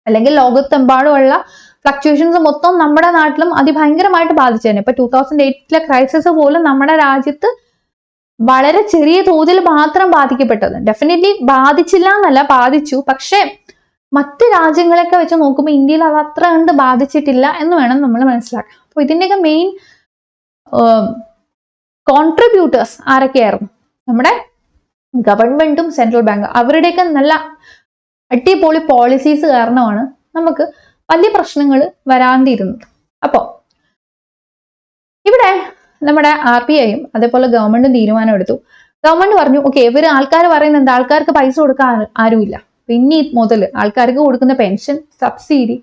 അല്ലെങ്കിൽ ലോകത്തെമ്പാടുമുള്ള ഫ്ലക്ച്വേഷൻസ് മൊത്തം നമ്മുടെ നാട്ടിലും അതിഭയങ്കരമായിട്ട് ബാധിച്ചേനെ. ഇപ്പൊ 2008 ക്രൈസിസ് പോലും നമ്മുടെ രാജ്യത്ത് വളരെ ചെറിയ തോതിൽ മാത്രം ബാധിക്കപ്പെട്ടത്. ഡെഫിനറ്റ്ലി ബാധിച്ചില്ല എന്നല്ല, ബാധിച്ചു. പക്ഷെ മറ്റ് രാജ്യങ്ങളൊക്കെ വെച്ച് നോക്കുമ്പോൾ ഇന്ത്യയിൽ അത് അത്ര കണ്ട് ബാധിച്ചിട്ടില്ല എന്ന് വേണം നമ്മൾ മനസ്സിലാക്കാൻ. അപ്പൊ ഇതിന്റെയൊക്കെ മെയിൻ കോൺട്രിബ്യൂട്ടേഴ്സ് ആരൊക്കെയായിരുന്നു? നമ്മുടെ ഗവൺമെന്റും സെൻട്രൽ ബാങ്ക്. അവരുടെയൊക്കെ നല്ല അടിപൊളി പോളിസീസ് കാരണമാണ് നമുക്ക് വലിയ പ്രശ്നങ്ങൾ വരാണ്ടിരുന്നത്. അപ്പോ ഇവിടെ നമ്മുടെ RBIയും അതേപോലെ ഗവൺമെന്റും തീരുമാനം എടുത്തു. ഗവൺമെന്റ് പറഞ്ഞു ഓക്കെ, ഇവര് ആൾക്കാർ പറയുന്നത് എന്താ, ആൾക്കാർക്ക് പൈസ കൊടുക്കാൻ ആരുമില്ല, പിന്നെ മുതൽ ആൾക്കാർക്ക് കൊടുക്കുന്ന പെൻഷൻ സബ്സിഡി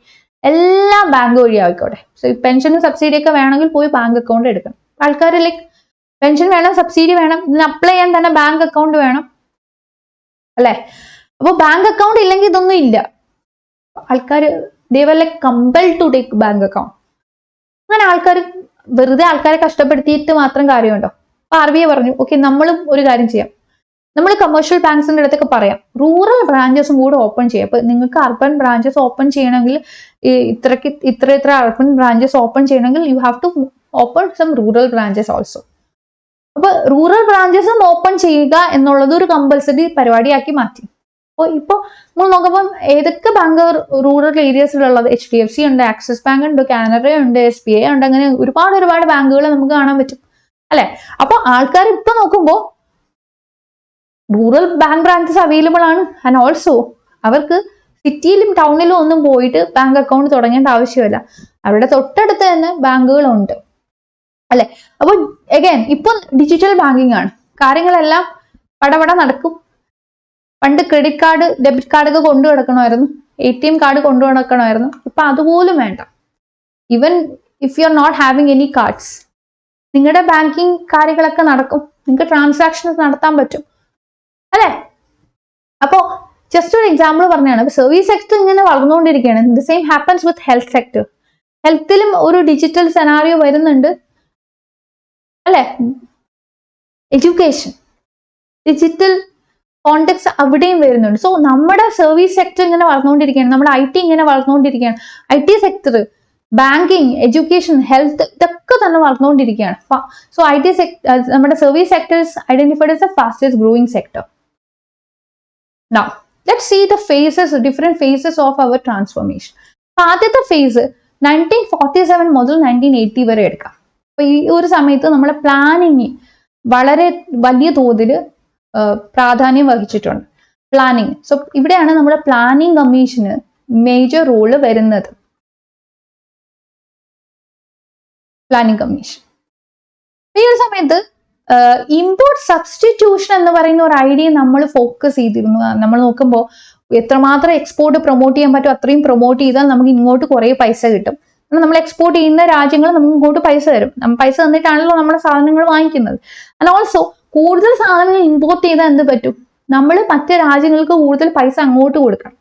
എല്ലാം ബാങ്ക് വഴി ആയിക്കോട്ടെ. സോ ഈ പെൻഷനും സബ്സിഡി ഒക്കെ വേണമെങ്കിൽ പോയി ബാങ്ക് അക്കൗണ്ട് എടുക്കണം. ആൾക്കാർ ലൈക്ക് പെൻഷൻ വേണം, സബ്സിഡി വേണം, ഇതിന് അപ്ലൈ ചെയ്യാൻ തന്നെ ബാങ്ക് അക്കൗണ്ട് വേണം അല്ലെ. അപ്പൊ ബാങ്ക് അക്കൗണ്ട് ഇല്ലെങ്കിൽ ഇതൊന്നും ഇല്ല. ആൾക്കാർ they were like compelled to take bank account. അങ്ങനെ ആൾക്കാർ വെറുതെ ആൾക്കാരെ കഷ്ടപ്പെടുത്തിയിട്ട് മാത്രം കാര്യമുണ്ടോ? അപ്പൊ RBI പറഞ്ഞു ഓക്കെ, നമ്മളും ഒരു കാര്യം ചെയ്യാം, നമ്മൾ കമേഴ്ഷ്യൽ ബാങ്ക്സിന്റെ അടുത്തൊക്കെ പറയാം റൂറൽ ബ്രാഞ്ചസും കൂടെ ഓപ്പൺ ചെയ്യാം. അപ്പൊ നിങ്ങൾക്ക് അർബൻ ബ്രാഞ്ചസ് ഓപ്പൺ ചെയ്യണമെങ്കിൽ ഇത്ര അർബൻ ബ്രാഞ്ചസ് ഓപ്പൺ ചെയ്യണമെങ്കിൽ you have to open some rural branches also. അപ്പൊ റൂറൽ ബ്രാഞ്ചസും ഓപ്പൺ ചെയ്യുക എന്നുള്ളത് ഒരു കമ്പൽസറി പരിപാടിയാക്കി മാറ്റി. അപ്പോൾ ഇപ്പോൾ നമ്മൾ നോക്കുമ്പോൾ ഏതൊക്കെ ബാങ്ക് റൂറൽ ഏരിയസിലുള്ളത്, HDFC ഉണ്ട്, ആക്സിസ് ബാങ്ക് ഉണ്ട്, കാനറ ഉണ്ട്, SBI ഉണ്ട്, അങ്ങനെ ഒരുപാട് ബാങ്കുകൾ നമുക്ക് കാണാൻ പറ്റും അല്ലെ. അപ്പൊ ആൾക്കാർ ഇപ്പൊ നോക്കുമ്പോൾ റൂറൽ ബാങ്ക് ബ്രാഞ്ചസ് അവൈലബിൾ ആണ്. ആൻഡ് ഓൾസോ അവർക്ക് സിറ്റിയിലും ടൗണിലും ഒന്നും പോയിട്ട് ബാങ്ക് അക്കൗണ്ട് തുടങ്ങേണ്ട ആവശ്യമില്ല, അവരുടെ തൊട്ടടുത്ത് തന്നെ ബാങ്കുകളുണ്ട് അല്ലെ. അപ്പോൾ അഗൈൻ ഇപ്പൊ ഡിജിറ്റൽ ബാങ്കിങ് ആണ്, കാര്യങ്ങളെല്ലാം പടപട നടക്കും. പണ്ട് ക്രെഡിറ്റ് കാർഡ്, ഡെബിറ്റ് കാർഡ് ഒക്കെ കൊണ്ടു നടക്കണമായിരുന്നു, ATM കാർഡ് കൊണ്ടു നടക്കണമായിരുന്നു. ഇപ്പൊ അതുപോലും വേണ്ട. Even if you are not having any cards, നിങ്ങളുടെ ബാങ്കിങ് കാര്യങ്ങളൊക്കെ നടക്കും, നിങ്ങൾക്ക് ട്രാൻസാക്ഷൻസ് നടത്താൻ പറ്റും അല്ലെ. അപ്പോ ജസ്റ്റ് ഒരു എക്സാമ്പിൾ പറഞ്ഞാണ്, സർവീസ് സെക്ടർ ഇങ്ങനെ വളർന്നുകൊണ്ടിരിക്കുകയാണ്. The same happens with health sector. ഹെൽത്തിലും ഒരു ഡിജിറ്റൽ സെനാറിയോ വരുന്നുണ്ട് അല്ലെ. എഡ്യൂക്കേഷൻ, ഡിജിറ്റൽ കോണ്ടെക്സ്റ്റ് അവിടെയും വരുന്നുണ്ട്. സോ നമ്മുടെ സർവീസ് സെക്ടർ ഇങ്ങനെ വളർന്നുകൊണ്ടിരിക്കുകയാണ്, നമ്മുടെ IT ഇങ്ങനെ വളർന്നുകൊണ്ടിരിക്കുകയാണ്. IT sector, banking, education, health ഇതൊക്കെ തന്നെ വളർന്നുകൊണ്ടിരിക്കുകയാണ്. സോ നമ്മുടെ service sector is identified as the fastest growing sector. Now let's see the phases, different phases of our transformation. ആദ്യത്തെ ഫേസ് 1947 മുതൽ 1980 വരെ എടുക്കാം. അപ്പൊ ഈ ഒരു സമയത്ത് നമ്മളെ പ്ലാനിങ് വളരെ വലിയ തോതിൽ പ്രാധാന്യം വഹിച്ചിട്ടുണ്ട്. പ്ലാനിങ്. സോ ഇവിടെയാണ് നമ്മുടെ പ്ലാനിങ് കമ്മീഷന് മേജർ റോള് വരുന്നത്. പ്ലാനിങ് കമ്മീഷൻ ഈ ഒരു സമയത്ത് ഇമ്പോർട്ട് സബ്സ്റ്റിറ്റ്യൂഷൻ എന്ന് പറയുന്ന ഒരു ഐഡിയ നമ്മൾ ഫോക്കസ് ചെയ്തിരുന്നു. നമ്മൾ നോക്കുമ്പോൾ എത്രമാത്രം എക്സ്പോർട്ട് പ്രൊമോട്ട് ചെയ്യാൻ പറ്റും അത്രയും പ്രൊമോട്ട് ചെയ്താൽ നമുക്ക് ഇങ്ങോട്ട് കുറേ പൈസ കിട്ടും. നമ്മൾ എക്സ്പോർട്ട് ചെയ്യുന്ന രാജ്യങ്ങൾ നമുക്ക് ഇങ്ങോട്ട് പൈസ തരും. പൈസ തന്നിട്ടാണല്ലോ നമ്മുടെ സാധനങ്ങൾ വാങ്ങിക്കുന്നത്. ആൻഡ് ഓൾസോ കൂടുതൽ സാധനങ്ങൾ ഇമ്പോർട്ട് ചെയ്താൽ എന്ത് പറ്റും, നമ്മൾ മറ്റു രാജ്യങ്ങൾക്ക് കൂടുതൽ പൈസ അങ്ങോട്ട് കൊടുക്കണം,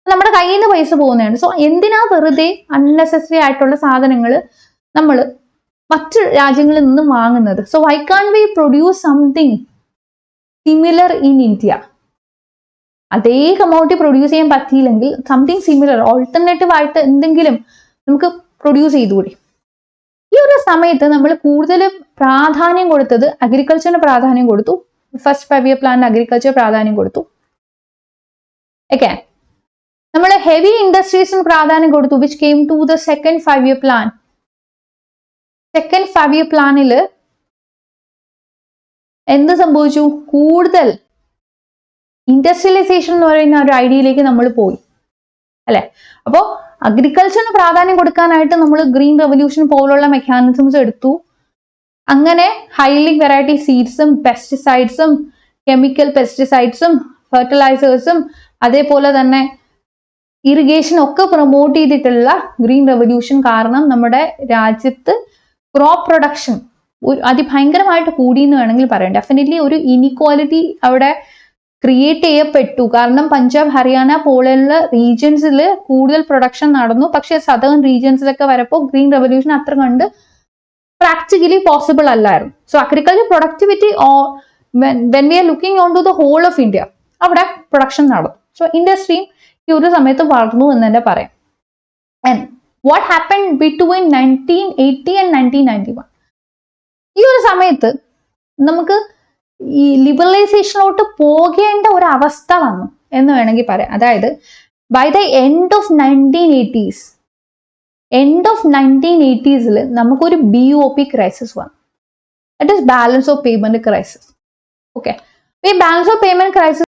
നമ്മുടെ കയ്യിൽ നിന്ന് പൈസ പോകുന്നതാണ്. സോ എന്തിനാ വെറുതെ അൺനെസസറി ആയിട്ടുള്ള സാധനങ്ങൾ നമ്മൾ മറ്റു രാജ്യങ്ങളിൽ നിന്നും വാങ്ങുന്നത്? So why can we produce something similar in India? അതേ കമോഡിറ്റി പ്രൊഡ്യൂസ് ചെയ്യാൻ പറ്റിയില്ലെങ്കിൽ സംതിങ് സിമിലർ ഓൾട്ടർനേറ്റീവ് ആയിട്ട് എന്തെങ്കിലും നമുക്ക് പ്രൊഡ്യൂസ് ചെയ്തുകൂടി. ഈ ഒരു സമയത്ത് നമ്മൾ കൂടുതൽ പ്രാധാന്യം കൊടുത്തത് അഗ്രികൾച്ചറിന് പ്രാധാന്യം കൊടുത്തു. ഫസ്റ്റ് 5 year പ്ലാൻ അഗ്രികൾച്ചർ പ്രാധാന്യം കൊടുത്തു. ഓക്കെ, നമ്മൾ ഹെവി ഇൻഡസ്ട്രീസിന് പ്രാധാന്യം കൊടുത്തു, which came to the second 5 year plan. Second 5 year പ്ലാനിൽ എന്ത് സംഭവിച്ചു? കൂടുതൽ ഇൻഡസ്ട്രിയലൈസേഷൻ എന്ന് പറയുന്ന ഒരു ഐഡിയയിലേക്ക് നമ്മൾ പോയി അല്ലെ. അപ്പോ അഗ്രികൾച്ചറിന് പ്രാധാന്യം കൊടുക്കാനായിട്ട് നമ്മൾ ഗ്രീൻ റെവല്യൂഷൻ പോലുള്ള മെക്കാനിസംസ് എടുത്തു. അങ്ങനെ ഹൈലി വെറൈറ്റി സീഡ്സും പെസ്റ്റിസൈഡ്സും കെമിക്കൽ പെസ്റ്റിസൈഡ്സും ഫെർട്ടിലൈസേഴ്സും അതേപോലെ തന്നെ ഇറിഗേഷൻ ഒക്കെ പ്രൊമോട്ട് ചെയ്തിട്ടുള്ള ഗ്രീൻ റെവല്യൂഷൻ കാരണം നമ്മുടെ രാജ്യത്ത് ക്രോപ്പ് പ്രൊഡക്ഷൻ അതിഭയങ്കരമായിട്ട് കൂടി എന്ന് വേണമെങ്കിൽ പറയാം. ഡെഫിനറ്റ്ലി ഒരു ഇനിക്വാലിറ്റി അവിടെ ക്രിയേറ്റ് ചെയ്യപ്പെട്ടു. കാരണം പഞ്ചാബ് ഹരിയാന പോലെയുള്ള റീജിയൻസിൽ കൂടുതൽ പ്രൊഡക്ഷൻ നടന്നു. പക്ഷെ സദേൺ റീജിയൻസിലൊക്കെ വരപ്പോൾ ഗ്രീൻ റെവല്യൂഷൻ അത്ര കണ്ട് പ്രാക്ടിക്കലി പോസിബിൾ അല്ലായിരുന്നു. So agriculture productivity when we are looking on to the whole of India അവിടെ പ്രൊഡക്ഷൻ നടന്നു. സോ ഇൻഡസ്ട്രിയും ഈ ഒരു സമയത്ത് വളർന്നു എന്ന് തന്നെ പറയാം. And what happen between 1980 and 1991? ഈ ഒരു സമയത്ത് നമുക്ക് ഈ ലിബറലൈസേഷനിലോട്ട് പോകേണ്ട ഒരു അവസ്ഥ വന്നു എന്ന് വേണമെങ്കിൽ പറയാം. അതായത് by the end of 1980s നമുക്കൊരു BOP ക്രൈസിസ് വന്നു. That is balance of payment crisis. Okay, ഈ ബാലൻസ് ഓഫ് പേയ്മെന്റ് ക്രൈസിസ്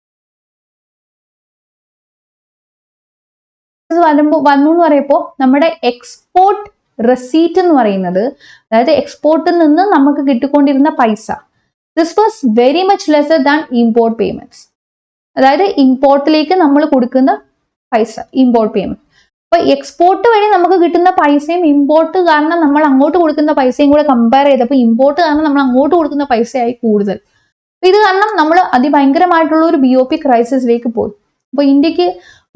വന്നു എന്ന് പറയുമ്പോൾ നമ്മുടെ എക്സ്പോർട്ട് റെസീറ്റ് എന്ന് പറയുന്നത്, അതായത് എക്സ്പോർട്ടിൽ നിന്ന് നമുക്ക് കിട്ടിക്കൊണ്ടിരുന്ന പൈസ, this was very much lesser than import payments. അതായത് ഇമ്പോർട്ടിലേക്ക് നമ്മൾ കൊടുക്കുന്ന പൈസ, ഇമ്പോർട്ട് പേയ്മെന്റ്. അപ്പൊ എക്സ്പോർട്ട് വഴി നമുക്ക് കിട്ടുന്ന പൈസയും ഇമ്പോർട്ട് കാരണം നമ്മൾ അങ്ങോട്ട് കൊടുക്കുന്ന പൈസയും കൂടെ കമ്പയർ ചെയ്തപ്പോൾ ഇമ്പോർട്ട് കാരണം നമ്മൾ അങ്ങോട്ട് കൊടുക്കുന്ന പൈസയായി കൂടുതൽ. ഇത് കാരണം നമ്മൾ അതിഭയങ്കരമായിട്ടുള്ള ഒരു BOP ക്രൈസിസിലേക്ക് പോയി. അപ്പൊ ഇന്ത്യക്ക്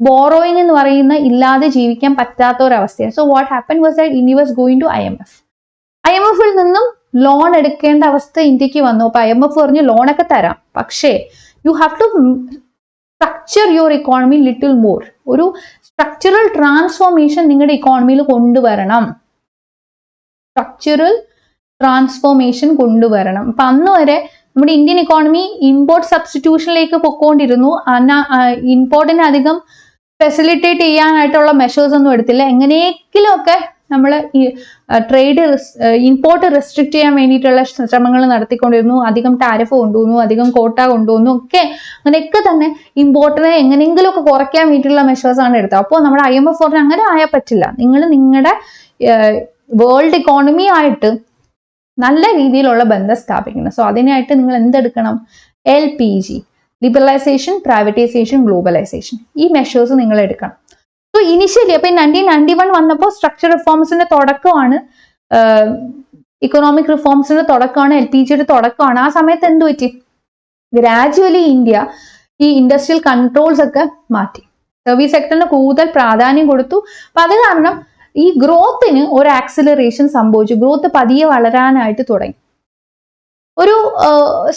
ബോറോയിങ് എന്ന് പറയുന്ന ഇല്ലാതെ ജീവിക്കാൻ പറ്റാത്ത ഒരു അവസ്ഥയാണ്. So what happen was that India was going to IMF-ൽ നിന്നും ലോൺ എടുക്കേണ്ട അവസ്ഥ ഇന്ത്യക്ക് വന്നു. അപ്പൊ IMF പറഞ്ഞു ലോണൊക്കെ തരാം, പക്ഷേ you have to structure your economy little more. ഒരു സ്ട്രക്ചറൽ ട്രാൻസ്ഫോർമേഷൻ നിങ്ങളുടെ ഇക്കോണമിയിൽ കൊണ്ടുവരണം. സ്ട്രക്ചറൽ ട്രാൻസ്ഫോർമേഷൻ കൊണ്ടുവരണം. അപ്പൊ അന്ന് വരെ നമ്മുടെ ഇന്ത്യൻ ഇക്കോണമി ഇമ്പോർട്ട് സബ്സ്റ്റിറ്റ്യൂഷനിലേക്ക് പൊക്കോണ്ടിരുന്നു. ഇമ്പോർട്ടിനെ അധികം ഫെസിലിറ്റേറ്റ് ചെയ്യാനായിട്ടുള്ള മെഷേഴ്സ് ഒന്നും എടുത്തില്ല. എങ്ങനെയെങ്കിലും ഒക്കെ നമ്മൾ ഈ ട്രേഡ് ഇമ്പോർട്ട് റെസ്ട്രിക്ട് ചെയ്യാൻ വേണ്ടിയിട്ടുള്ള ശ്രമങ്ങൾ നടത്തിക്കൊണ്ടിരുന്നു. അധികം ടാരിഫ് കൊണ്ടുവന്നു, അധികം കോട്ട കൊണ്ടുവന്നു, ഒക്കെ അങ്ങനെയൊക്കെ തന്നെ ഇമ്പോർട്ടിനെ എങ്ങനെയെങ്കിലും ഒക്കെ കുറയ്ക്കാൻ വേണ്ടിയിട്ടുള്ള മെഷേഴ്സ് ആണ് എടുത്തത്. അപ്പോൾ നമ്മുടെ IMF പറഞ്ഞാൽ അങ്ങനെ ആയാൽ പറ്റില്ല, നിങ്ങൾ നിങ്ങളുടെ വേൾഡ് ഇക്കോണമി ആയിട്ട് നല്ല രീതിയിലുള്ള ബന്ധം സ്ഥാപിക്കണം. സോ അതിനായിട്ട് നിങ്ങൾ എന്തെടുക്കണം? LPG, ലിബറലൈസേഷൻ, പ്രൈവറ്റൈസേഷൻ, ഗ്ലോബലൈസേഷൻ, ഈ മെഷേഴ്സ് നിങ്ങൾ എടുക്കണം. സോ ഇനിഷ്യലി അപ്പൊ 1991 വന്നപ്പോൾ സ്ട്രക്ചർ റിഫോംസിന്റെ തുടക്കമാണ്, ഇക്കണോമിക് റിഫോംസിന്റെ തുടക്കമാണ്, LPGയുടെ തുടക്കമാണ്. ആ സമയത്ത് എന്ത് പറ്റി? ഗ്രാജുവലി ഇന്ത്യ ഈ ഇൻഡസ്ട്രിയൽ കൺട്രോൾസ് ഒക്കെ മാറ്റി, സർവീസ് സെക്ടറിന് കൂടുതൽ പ്രാധാന്യം കൊടുത്തു. അപ്പൊ അത് കാരണം ഈ ഗ്രോത്തിന് ഒരു ആക്സിലറേഷൻ സംഭവിച്ചു. ഗ്രോത്ത് പതിയെ വളരാനായിട്ട് തുടങ്ങി. ഒരു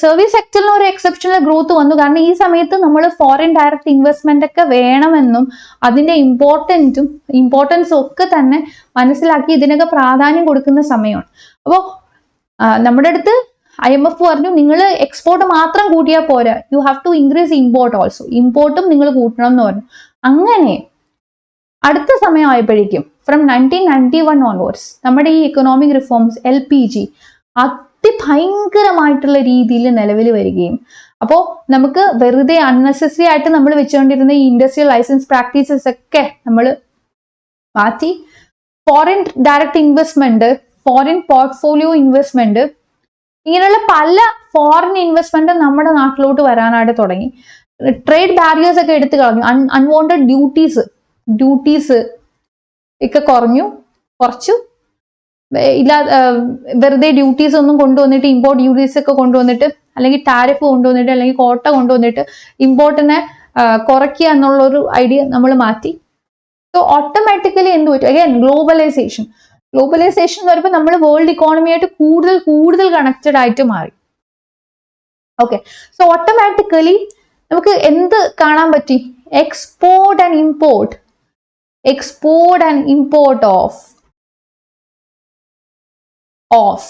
സർവീസ് സെക്ടറിന് ഒരു എക്സെപ്ഷണൽ ഗ്രോത്ത് വന്നു. കാരണം ഈ സമയത്ത് നമ്മൾ ഫോറിൻ ഡയറക്റ്റ് ഇൻവെസ്റ്റ്മെന്റ് ഒക്കെ വേണമെന്നും അതിന്റെ ഇമ്പോർട്ടൻസും ഒക്കെ തന്നെ മനസ്സിലാക്കി ഇതിനൊക്കെ പ്രാധാന്യം കൊടുക്കുന്ന സമയമാണ്. അപ്പോൾ നമ്മുടെ അടുത്ത് IMF പറഞ്ഞു നിങ്ങൾ എക്സ്പോർട്ട് മാത്രം കൂട്ടിയാൽ പോരാ, you have to increase import also, ഇമ്പോർട്ടും നിങ്ങൾ കൂട്ടണം എന്ന് പറഞ്ഞു. അങ്ങനെ അടുത്ത സമയമായപ്പോഴേക്കും ഫ്രം 1991 ഓൺവേർഡ്സ് നമ്മുടെ ഈ ഇക്കണോമിക് റിഫോംസ് LPG അതിഭയങ്കരമായിട്ടുള്ള രീതിയിൽ നിലവിൽ വരികയും, അപ്പോൾ നമുക്ക് വെറുതെ അൺനെസസറി ആയിട്ട് നമ്മൾ വെച്ചുകൊണ്ടിരുന്ന ഈ ഇൻഡസ്ട്രിയൽ ലൈസൻസ് പ്രാക്ടീസസ് ഒക്കെ നമ്മൾ മാറ്റി foreign direct investment, foreign portfolio investment, ഇങ്ങനെയുള്ള പല ഫോറിൻ ഇൻവെസ്റ്റ്മെന്റ് നമ്മുടെ നാട്ടിലോട്ട് വരാനായിട്ട് തുടങ്ങി. ട്രേഡ് ബാരിയേഴ്സ് ഒക്കെ എടുത്തു കളഞ്ഞു. അൺവാണ്ടഡ് ഡ്യൂട്ടീസ് ഒക്കെ കുറച്ചു. വെറുതെ ഡ്യൂട്ടീസ് ഒന്നും കൊണ്ടുവന്നിട്ട്, ഇമ്പോർട്ട് ഡ്യൂട്ടീസ് ഒക്കെ കൊണ്ടുവന്നിട്ട്, അല്ലെങ്കിൽ ടാരിഫ് കൊണ്ടുവന്നിട്ട്, അല്ലെങ്കിൽ കോട്ട കൊണ്ടുവന്നിട്ട് ഇമ്പോർട്ടിനെ കുറയ്ക്കുക എന്നുള്ളൊരു ഐഡിയ നമ്മൾ മാറ്റി. സോ ഓട്ടോമാറ്റിക്കലി എന്ത് പറ്റും? അഗൈൻ ഗ്ലോബലൈസേഷൻ എന്ന് പറയുമ്പോൾ നമ്മൾ വേൾഡ് ഇക്കോണമിയായിട്ട് കൂടുതൽ കണക്റ്റഡ് ആയിട്ട് മാറി. ഓക്കെ, സോ ഓട്ടോമാറ്റിക്കലി നമുക്ക് എന്ത് കാണാൻ പറ്റി? Export and import of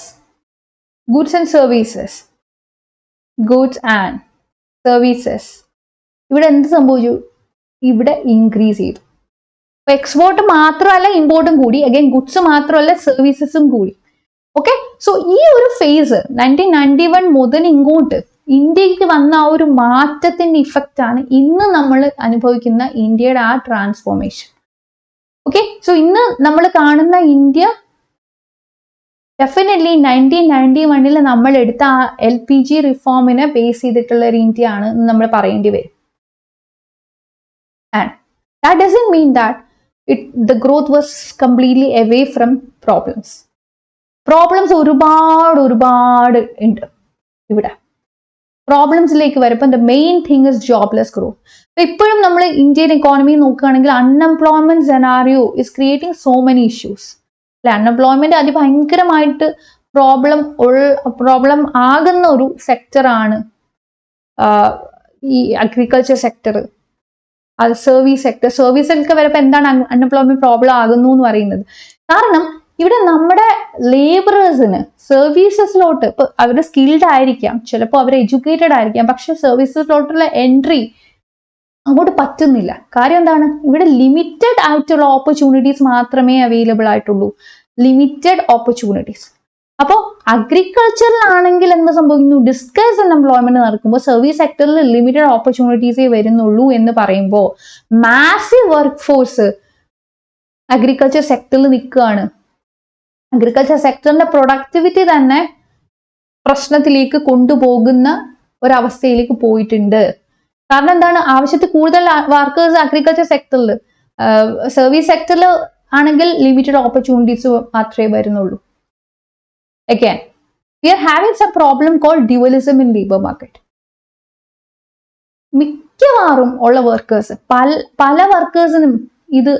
goods and services ഇവിടെ എന്ത് സംഭവിച്ചു? ഇവിടെ ഇൻക്രീസ് ചെയ്തു. എക്സ്പോർട്ട് മാത്രമല്ല ഇമ്പോർട്ടും കൂടി, അഗൈൻ ഗുഡ്സ് മാത്രമല്ല സർവീസസും കൂടി. ഓക്കെ, സോ ഈ ഒരു ഫേസ് 1991 മുതൽ ഇങ്ങോട്ട് ഇന്ത്യക്ക് വന്ന ആ ഒരു മാറ്റത്തിന്റെ ഇഫക്റ്റ് ആണ് ഇന്ന് നമ്മൾ അനുഭവിക്കുന്ന ഇന്ത്യയുടെ ആ ട്രാൻസ്ഫോർമേഷൻ. ഓക്കെ, സോ ഇന്ന് നമ്മൾ കാണുന്ന ഇന്ത്യ ഡെഫിനറ്റ്ലി 1991 നമ്മൾ എടുത്ത ആ LPG റിഫോമിനെ ബേസ് ചെയ്തിട്ടുള്ള ഒരു ഇന്ത്യ ആണ് നമ്മൾ പറയേണ്ടി വരും. And that doesn't mean that the growth was completely away from problems ഒരുപാട് ഉണ്ട്. ഇവിടെ പ്രോബ്ലംസിലേക്ക് വരുമ്പോൾ the main thing is jobless growth. ഇപ്പോഴും നമ്മൾ ഇന്ത്യൻ എക്കോണമി നോക്കുകയാണെങ്കിൽ unemployment scenario is creating so many issues. അല്ലെ, അൺഎംപ്ലോയ്മെന്റ് അതിഭയങ്കരമായിട്ട് പ്രോബ്ലം ആകുന്ന ഒരു സെക്ടറാണ് ഈ അഗ്രികൾച്ചർ സെക്ടർ, അത് സർവീസൊക്കെ വരുമ്പോൾ എന്താണ് അൺഎംപ്ലോയ്മെന്റ് പ്രോബ്ലം ആകുന്നു എന്ന് പറയുന്നത്? കാരണം ഇവിടെ നമ്മുടെ ലേബറേഴ്സിന് സർവീസസിലോട്ട് ഇപ്പൊ അവർ സ്കിൽഡ് ആയിരിക്കാം, ചിലപ്പോൾ അവർ എഡ്യൂക്കേറ്റഡ് ആയിരിക്കാം, പക്ഷെ സർവീസസിലോട്ടുള്ള എൻട്രി അങ്ങോട്ട് പറ്റുന്നില്ല. കാര്യം എന്താണ്? ഇവിടെ ലിമിറ്റഡ് ആയിട്ടുള്ള ഓപ്പർച്യൂണിറ്റീസ് മാത്രമേ അവൈലബിൾ ആയിട്ടുള്ളൂ, ലിമിറ്റഡ് ഓപ്പർച്യൂണിറ്റീസ്. അപ്പോൾ അഗ്രികൾച്ചറിലാണെങ്കിൽ എന്ത് സംഭവിക്കുന്നു? ഡിസ്കസ് എംപ്ലോയ്മെന്റ് നടക്കുമ്പോൾ സർവീസ് സെക്ടറിൽ ലിമിറ്റഡ് ഓപ്പർച്യൂണിറ്റീസേ വരുന്നുള്ളൂ എന്ന് പറയുമ്പോൾ മാസീവ് വർക്ക് ഫോഴ്സ് അഗ്രികൾച്ചർ സെക്ടറിൽ നിൽക്കുകയാണ്. അഗ്രികൾച്ചർ സെക്ടറിന്റെ പ്രൊഡക്ടിവിറ്റി തന്നെ പ്രശ്നത്തിലേക്ക് കൊണ്ടുപോകുന്ന ഒരവസ്ഥയിലേക്ക് പോയിട്ടുണ്ട്. കാരണം എന്താണ്? ആവശ്യത്തിൽ കൂടുതൽ വർക്കേഴ്സ് അഗ്രികൾച്ചർ സെക്ടറിൽ, സർവീസ് സെക്ടറിൽ ആണെങ്കിൽ ലിമിറ്റഡ് ഓപ്പർച്യൂണിറ്റീസ് മാത്രമേ വരുന്നുള്ളൂ. Again, we are having some problem called dualism in labor market. മിക്കവാറും ഉള്ള വർക്കേഴ്സ്, പല വർക്കേഴ്സിനും ഇത്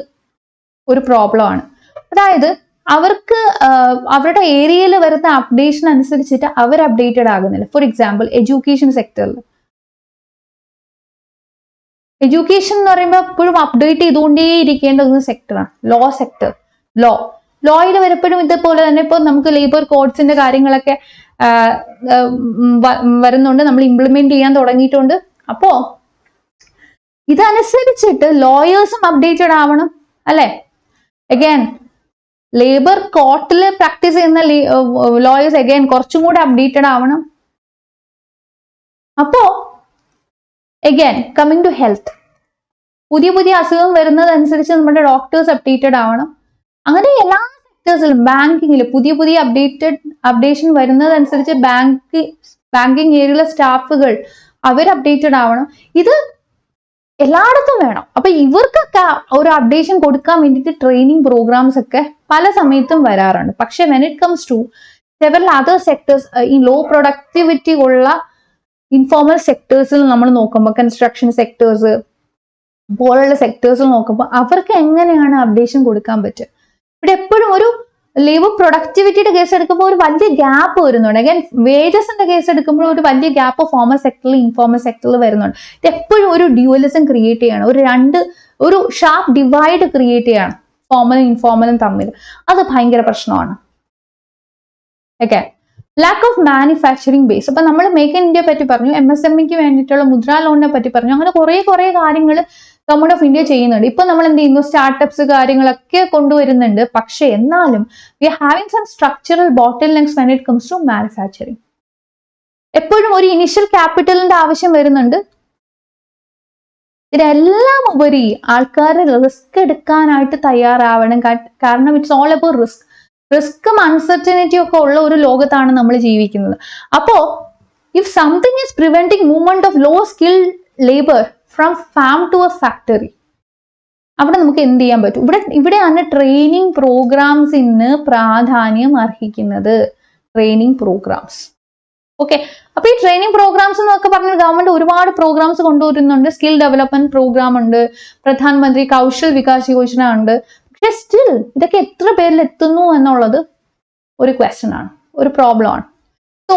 ഒരു പ്രോബ്ലം ആണ്. അതായത് അവർക്ക് അവരുടെ ഏരിയയിൽ വരുന്ന അപ്ഡേഷൻ അനുസരിച്ചിട്ട് അവർ അപ്ഡേറ്റഡ് ആകുന്നില്ല. ഫോർ എക്സാമ്പിൾ എഡ്യൂക്കേഷൻ സെക്ടറിൽ, എഡ്യൂക്കേഷൻ എന്ന് പറയുമ്പോൾ എപ്പോഴും അപ്ഡേറ്റ് ചെയ്തുകൊണ്ടേ ഇരിക്കേണ്ട ഒരു സെക്ടറാണ് ലോ സെക്ടർ. ലോയിൽ വരുമ്പോഴും ഇതുപോലെ തന്നെ ഇപ്പോൾ നമുക്ക് ലേബർ കോഡ്സിന്റെ കാര്യങ്ങളൊക്കെ വരുന്നുണ്ട്, നമ്മൾ ഇംപ്ലിമെന്റ് ചെയ്യാൻ തുടങ്ങിയിട്ടുണ്ട്. അപ്പോ ഇതനുസരിച്ചിട്ട് ലോയേഴ്സും അപ്ഡേറ്റഡ് ആവണം, അല്ലെ? അഗൈൻ ലേബർ കോർട്ടിൽ പ്രാക്ടീസ് ചെയ്യുന്ന ലോയേഴ്സ് അഗൈൻ കുറച്ചും കൂടെ അപ്ഡേറ്റഡ് ആവണം. അപ്പോ അഗൈൻ കമ്മിങ് ടു ഹെൽത്ത്, പുതിയ അസുഖം വരുന്നതനുസരിച്ച് നമ്മുടെ ഡോക്ടേഴ്സ് അപ്ഡേറ്റഡ് ആവണം. അങ്ങനെ എല്ലാ സെക്ടേഴ്സിലും, ബാങ്കിങ്ങിൽ പുതിയ അപ്ഡേഷൻ വരുന്നതനുസരിച്ച് ബാങ്കിങ് ഏരിയയിലെ സ്റ്റാഫുകൾ അവർ അപ്ഡേറ്റഡ് ആവണം. ഇത് എല്ലായിടത്തും വേണം. അപ്പൊ ഇവർക്കൊക്കെ ഒരു അപ്ഡേഷൻ കൊടുക്കാൻ വേണ്ടിയിട്ട് ട്രെയിനിങ് പ്രോഗ്രാംസ് ഒക്കെ പല സമയത്തും വരാറുണ്ട്. പക്ഷെ when it comes to several other sectors, ഈ ലോ പ്രൊഡക്ടിവിറ്റി ഉള്ള ഇൻഫോർമൽ സെക്ടേഴ്സിൽ നമ്മൾ നോക്കുമ്പോൾ, കൺസ്ട്രക്ഷൻ സെക്ടേഴ്സ് പോലുള്ള സെക്ടേഴ്സിൽ നോക്കുമ്പോൾ അവർക്ക് എങ്ങനെയാണ് അപ്ഡേഷൻ കൊടുക്കാൻ പറ്റുക? ഇവിടെ എപ്പോഴും ഒരു ലേബർ പ്രൊഡക്ടിവിറ്റിയുടെ കേസ് എടുക്കുമ്പോൾ ഒരു വലിയ ഗ്യാപ്പ് വരുന്നുണ്ട്. അഗൈൻ വേജസിന്റെ കേസ് എടുക്കുമ്പോൾ ഒരു വലിയ ഗ്യാപ്പ് ഫോർമൽ സെക്ടറിൽ ഇൻഫോർമൽ സെക്ടറിൽ വരുന്നുണ്ട്. ഇത് എപ്പോഴും ഒരു ഡ്യുവലിസം ക്രിയേറ്റ് ചെയ്യാണ്, ഒരു ഷാർപ്പ് ഡിവൈഡ് ക്രിയേറ്റ് ചെയ്യാണ് ഫോർമലും ഇൻഫോർമലും തമ്മിൽ. അത് ഭയങ്കര പ്രശ്നമാണ്. Okay, lack of manufacturing base. അപ്പൊ നമ്മൾ മേക്ക് ഇൻ ഇന്ത്യ പറ്റി പറഞ്ഞു, MSMEക്ക് വേണ്ടിയിട്ടുള്ള മുദ്രാ ലോണിനെ പറ്റി പറഞ്ഞു. അങ്ങനെ കുറെ കാര്യങ്ങൾ ഗവൺമെന്റ് ഓഫ് ഇന്ത്യ ചെയ്യുന്നുണ്ട്. ഇപ്പൊ നമ്മൾ എന്ത് ചെയ്യുന്നു? സ്റ്റാർട്ടപ്സ് കാര്യങ്ങളൊക്കെ കൊണ്ടുവരുന്നുണ്ട്. പക്ഷെ എന്നാലും we are having some structural bottlenecks when it comes to manufacturing. എപ്പോഴും ഒരു ഇനിഷ്യൽ ക്യാപിറ്റലിന്റെ ആവശ്യം വരുന്നുണ്ട്. ഇതിനെല്ലാം ഉപരി ആൾക്കാർ റിസ്ക് എടുക്കാനായിട്ട് തയ്യാറാവണം. കാരണം ഇറ്റ്സ് ഓൾ അബൌട്ട് റിസ്ക്കും അൺസർട്ടനിറ്റിയും ഒക്കെ ഉള്ള ഒരു ലോകത്താണ് നമ്മൾ ജീവിക്കുന്നത്. അപ്പോ if something is preventing movement of low skill labour from farm to a factory, അവിടെ നമുക്ക് എന്ത് ചെയ്യാൻ പറ്റും? ഇവിടെയാണ് ട്രെയിനിങ് പ്രോഗ്രാംസിന് പ്രാധാന്യം അർഹിക്കുന്നത്. Training programmes. ഓക്കെ, അപ്പൊ ഈ ട്രെയിനിങ് പ്രോഗ്രാംസ് എന്നൊക്കെ പറഞ്ഞ ഗവൺമെന്റ് ഒരുപാട് പ്രോഗ്രാംസ് കൊണ്ടുവരുന്നുണ്ട്. സ്കിൽ ഡെവലപ്മെന്റ് പ്രോഗ്രാം ഉണ്ട്, പ്രധാനമന്ത്രി കൗശൽ വികാസ് യോജന ഉണ്ട്. പക്ഷെ സ്റ്റിൽ ഇതൊക്കെ എത്ര പേരിൽ എത്തുന്നു എന്നുള്ളത് ഒരു ക്വസ്റ്റ്യൻ ആണ്, ഒരു പ്രോബ്ലം ആണ്. സോ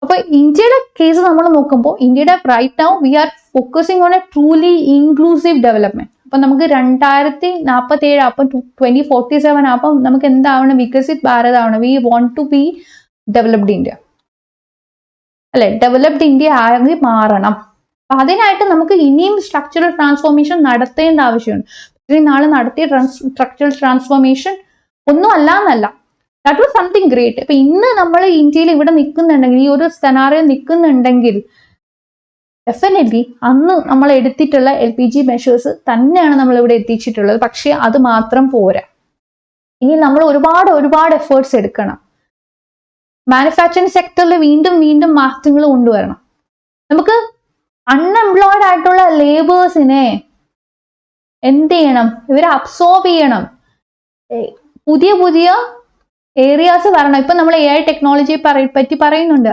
അപ്പൊ ഇന്ത്യയുടെ കേസ് നമ്മൾ നോക്കുമ്പോൾ ഇന്ത്യയുടെ right now we are focusing on a truly inclusive development. അപ്പൊ നമുക്ക് 2047 അപ്പം 2047 അപ്പം നമുക്ക് എന്താവണം? വികസിത് ഭാരത് ആവണം. We want to be developed India അല്ലെ? ഡെവലപ്ഡ് ഇന്ത്യ ആയി മാറണം. അപ്പൊ അതിനായിട്ട് നമുക്ക് ഇനിയും സ്ട്രക്ചറൽ ട്രാൻസ്ഫോർമേഷൻ നടത്തേണ്ട ആവശ്യമുണ്ട്. ഇത്രയും നാള് നടത്തിയ സ്ട്രക്ചറൽ ട്രാൻസ്ഫോർമേഷൻ ഒന്നും അല്ലാന്നല്ല, ദാറ്റ് വാസ് സംതിങ് ഗ്രേറ്റ്. ഇപ്പൊ ഇന്ന് നമ്മൾ ഇന്ത്യയിൽ ഇവിടെ നിൽക്കുന്നുണ്ടെങ്കിൽ, ഈ ഒരു സെനാറിയോ നിൽക്കുന്നുണ്ടെങ്കിൽ, ഡെഫിനറ്റ്ലി അന്ന് നമ്മൾ എടുത്തിട്ടുള്ള LPG മെഷേഴ്സ് തന്നെയാണ് നമ്മൾ ഇവിടെ എത്തിച്ചിട്ടുള്ളത്. പക്ഷെ അത് മാത്രം പോരാ, ഇനി നമ്മൾ ഒരുപാട് എഫേർട്സ് എടുക്കണം. മാനുഫാക്ചറിങ് സെക്ടറിൽ വീണ്ടും വീണ്ടും മാറ്റങ്ങൾ കൊണ്ടുവരണം. നമുക്ക് അൺഎംപ്ലോയിഡ് ആയിട്ടുള്ള ലേബേഴ്സിനെ എന്ത് ചെയ്യണം? ഇവരെ അബ്സോർബ് ചെയ്യണം. പുതിയ ഏരിയാസ് വരണം. ഇപ്പൊ നമ്മൾ AI ടെക്നോളജിയെ പറ്റി പറയുന്നുണ്ട്,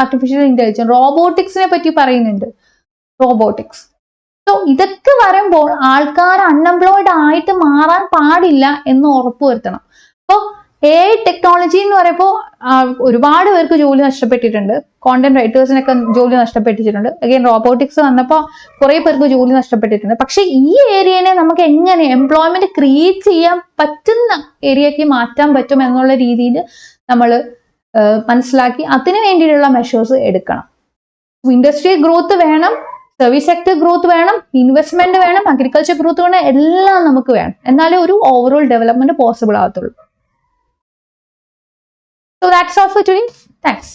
ആർട്ടിഫിഷ്യൽ ഇന്റലിജൻസ്, റോബോട്ടിക്സിനെ പറ്റി പറയുന്നുണ്ട്, റോബോട്ടിക്സ്. സോ ഇതൊക്കെ വരുമ്പോൾ ആൾക്കാർ അൺഎംപ്ലോയിഡ് ആയിട്ട് മാറാൻ പാടില്ല എന്ന് ഉറപ്പുവരുത്തണം. അപ്പോൾ AI ടെക്നോളജി എന്ന് പറയുമ്പോൾ ഒരുപാട് പേർക്ക് ജോലി നഷ്ടപ്പെട്ടിട്ടുണ്ട്. കോണ്ടന്റ് റൈറ്റേഴ്സിനൊക്കെ ജോലി നഷ്ടപ്പെട്ടിട്ടുണ്ട്. അഗൈൻ റോബോട്ടിക്സ് വന്നപ്പോൾ കുറെ പേർക്ക് ജോലി നഷ്ടപ്പെട്ടിട്ടുണ്ട്. പക്ഷെ ഈ ഏരിയനെ നമുക്ക് എങ്ങനെ എംപ്ലോയ്മെന്റ് ക്രിയേറ്റ് ചെയ്യാൻ പറ്റുന്ന ഏരിയക്ക് മാറ്റാൻ പറ്റും എന്നുള്ള രീതിയിൽ നമ്മൾ മനസ്സിലാക്കി അതിനു വേണ്ടിയിട്ടുള്ള മെഷേഴ്സ് എടുക്കണം. ഇൻഡസ്ട്രി ഗ്രോത്ത് വേണം, സർവീസ് സെക്ടർ ഗ്രോത്ത് വേണം, ഇൻവെസ്റ്റ്മെന്റ് വേണം, അഗ്രികൾച്ചർ ഗ്രോത്ത് വേണം, എല്ലാം നമുക്ക് വേണം. എന്നാലേ ഒരു ഓവറോൾ ഡെവലപ്മെന്റ് പോസിബിൾ ആകത്തുള്ളൂ. So that's all for today. Thanks.